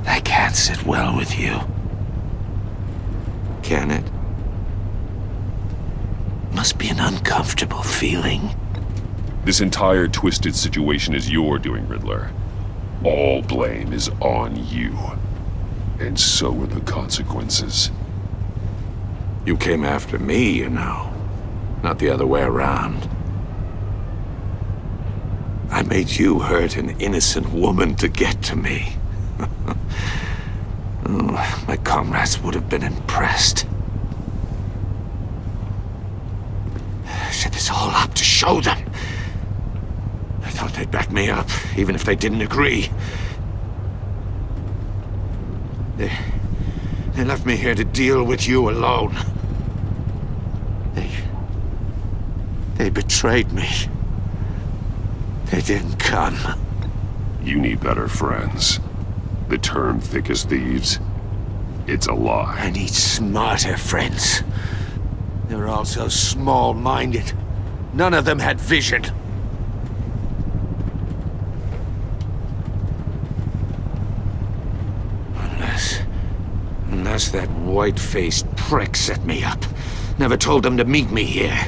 That can't sit well with you. Can it? Must be an uncomfortable feeling. This entire twisted situation is your doing, Riddler. All blame is on you. And so are the consequences. You came after me, you know. Not the other way around. I made you hurt an innocent woman to get to me. Oh, my comrades would have been impressed. Set this all up to show them. I thought they'd back me up, even if they didn't agree. They left me here to deal with you alone. They betrayed me. They didn't come. You need better friends. The term thick as thieves, it's a lie. I need smarter friends. They were all so small-minded. None of them had vision. Unless that white-faced prick set me up. Never told them to meet me here.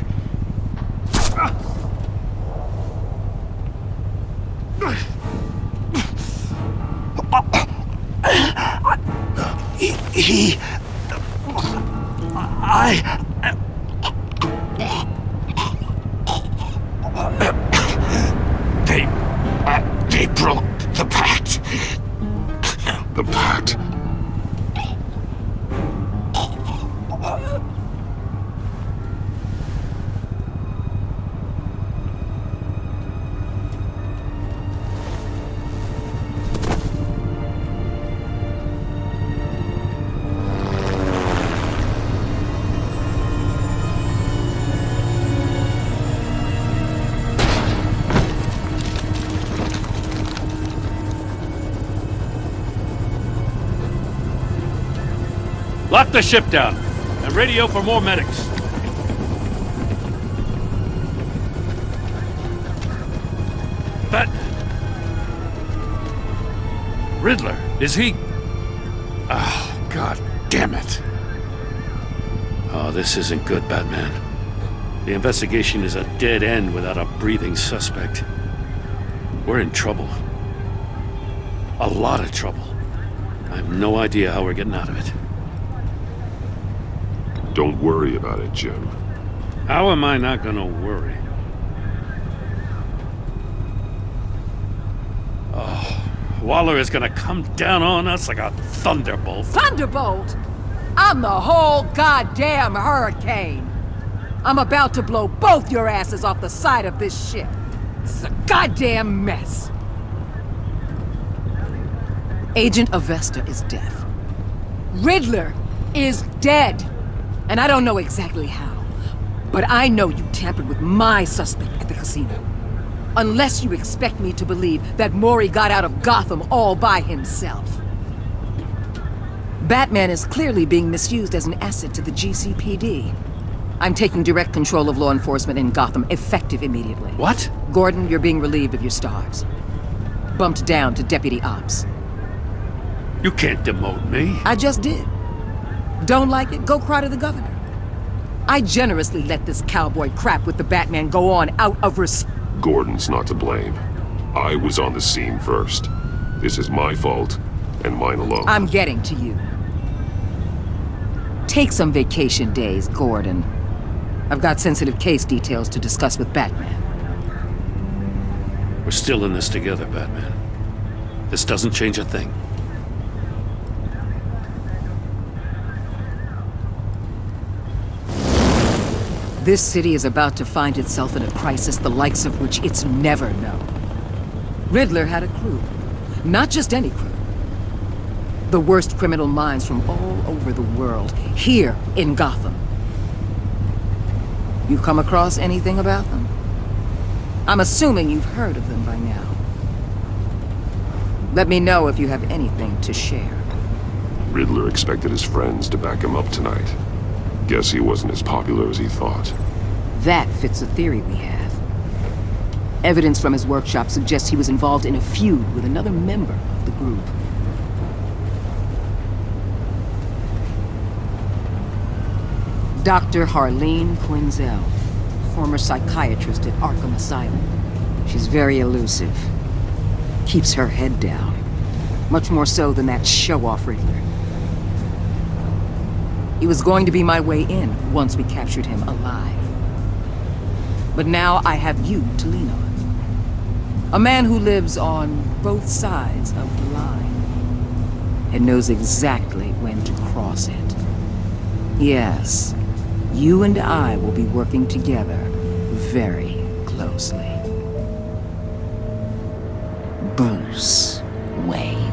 They broke the pact. The pact? Lock the ship down, and radio for more medics. Batman. Riddler, is he... Oh, God damn it. Oh, this isn't good, Batman. The investigation is a dead end without a breathing suspect. We're in trouble. A lot of trouble. I have no idea how we're getting out of it. Don't worry about it, Jim. How am I not gonna worry? Oh, Waller is gonna come down on us like a thunderbolt. Thunderbolt? I'm the whole goddamn hurricane. I'm about to blow both your asses off the side of this ship. This is a goddamn mess. Agent Avesta is deaf. Riddler is dead. And I don't know exactly how, but I know you tampered with my suspect at the casino. Unless you expect me to believe that Mori got out of Gotham all by himself. Batman is clearly being misused as an asset to the GCPD. I'm taking direct control of law enforcement in Gotham, effective immediately. What? Gordon, you're being relieved of your stars. Bumped down to Deputy Ops. You can't demote me. I just did. Don't like it? Go cry to the governor. I generously let this cowboy crap with the Batman go on out of respect. Gordon's not to blame. I was on the scene first. This is my fault, and mine alone. I'm getting to you. Take some vacation days, Gordon. I've got sensitive case details to discuss with Batman. We're still in this together, Batman. This doesn't change a thing. This city is about to find itself in a crisis the likes of which it's never known. Riddler had a crew. Not just any crew. The worst criminal minds from all over the world, here in Gotham. You come across anything about them? I'm assuming you've heard of them by now. Let me know if you have anything to share. Riddler expected his friends to back him up tonight. Guess he wasn't as popular as he thought. That fits a theory we have. Evidence from his workshop suggests he was involved in a feud with another member of the group. Dr. Harleen Quinzel, former psychiatrist at Arkham Asylum. She's very elusive. Keeps her head down. Much more so than that show-off Riddler. He was going to be my way in once we captured him alive. But now I have you to lean on. A man who lives on both sides of the line and knows exactly when to cross it. Yes, you and I will be working together very closely. Bruce Wayne.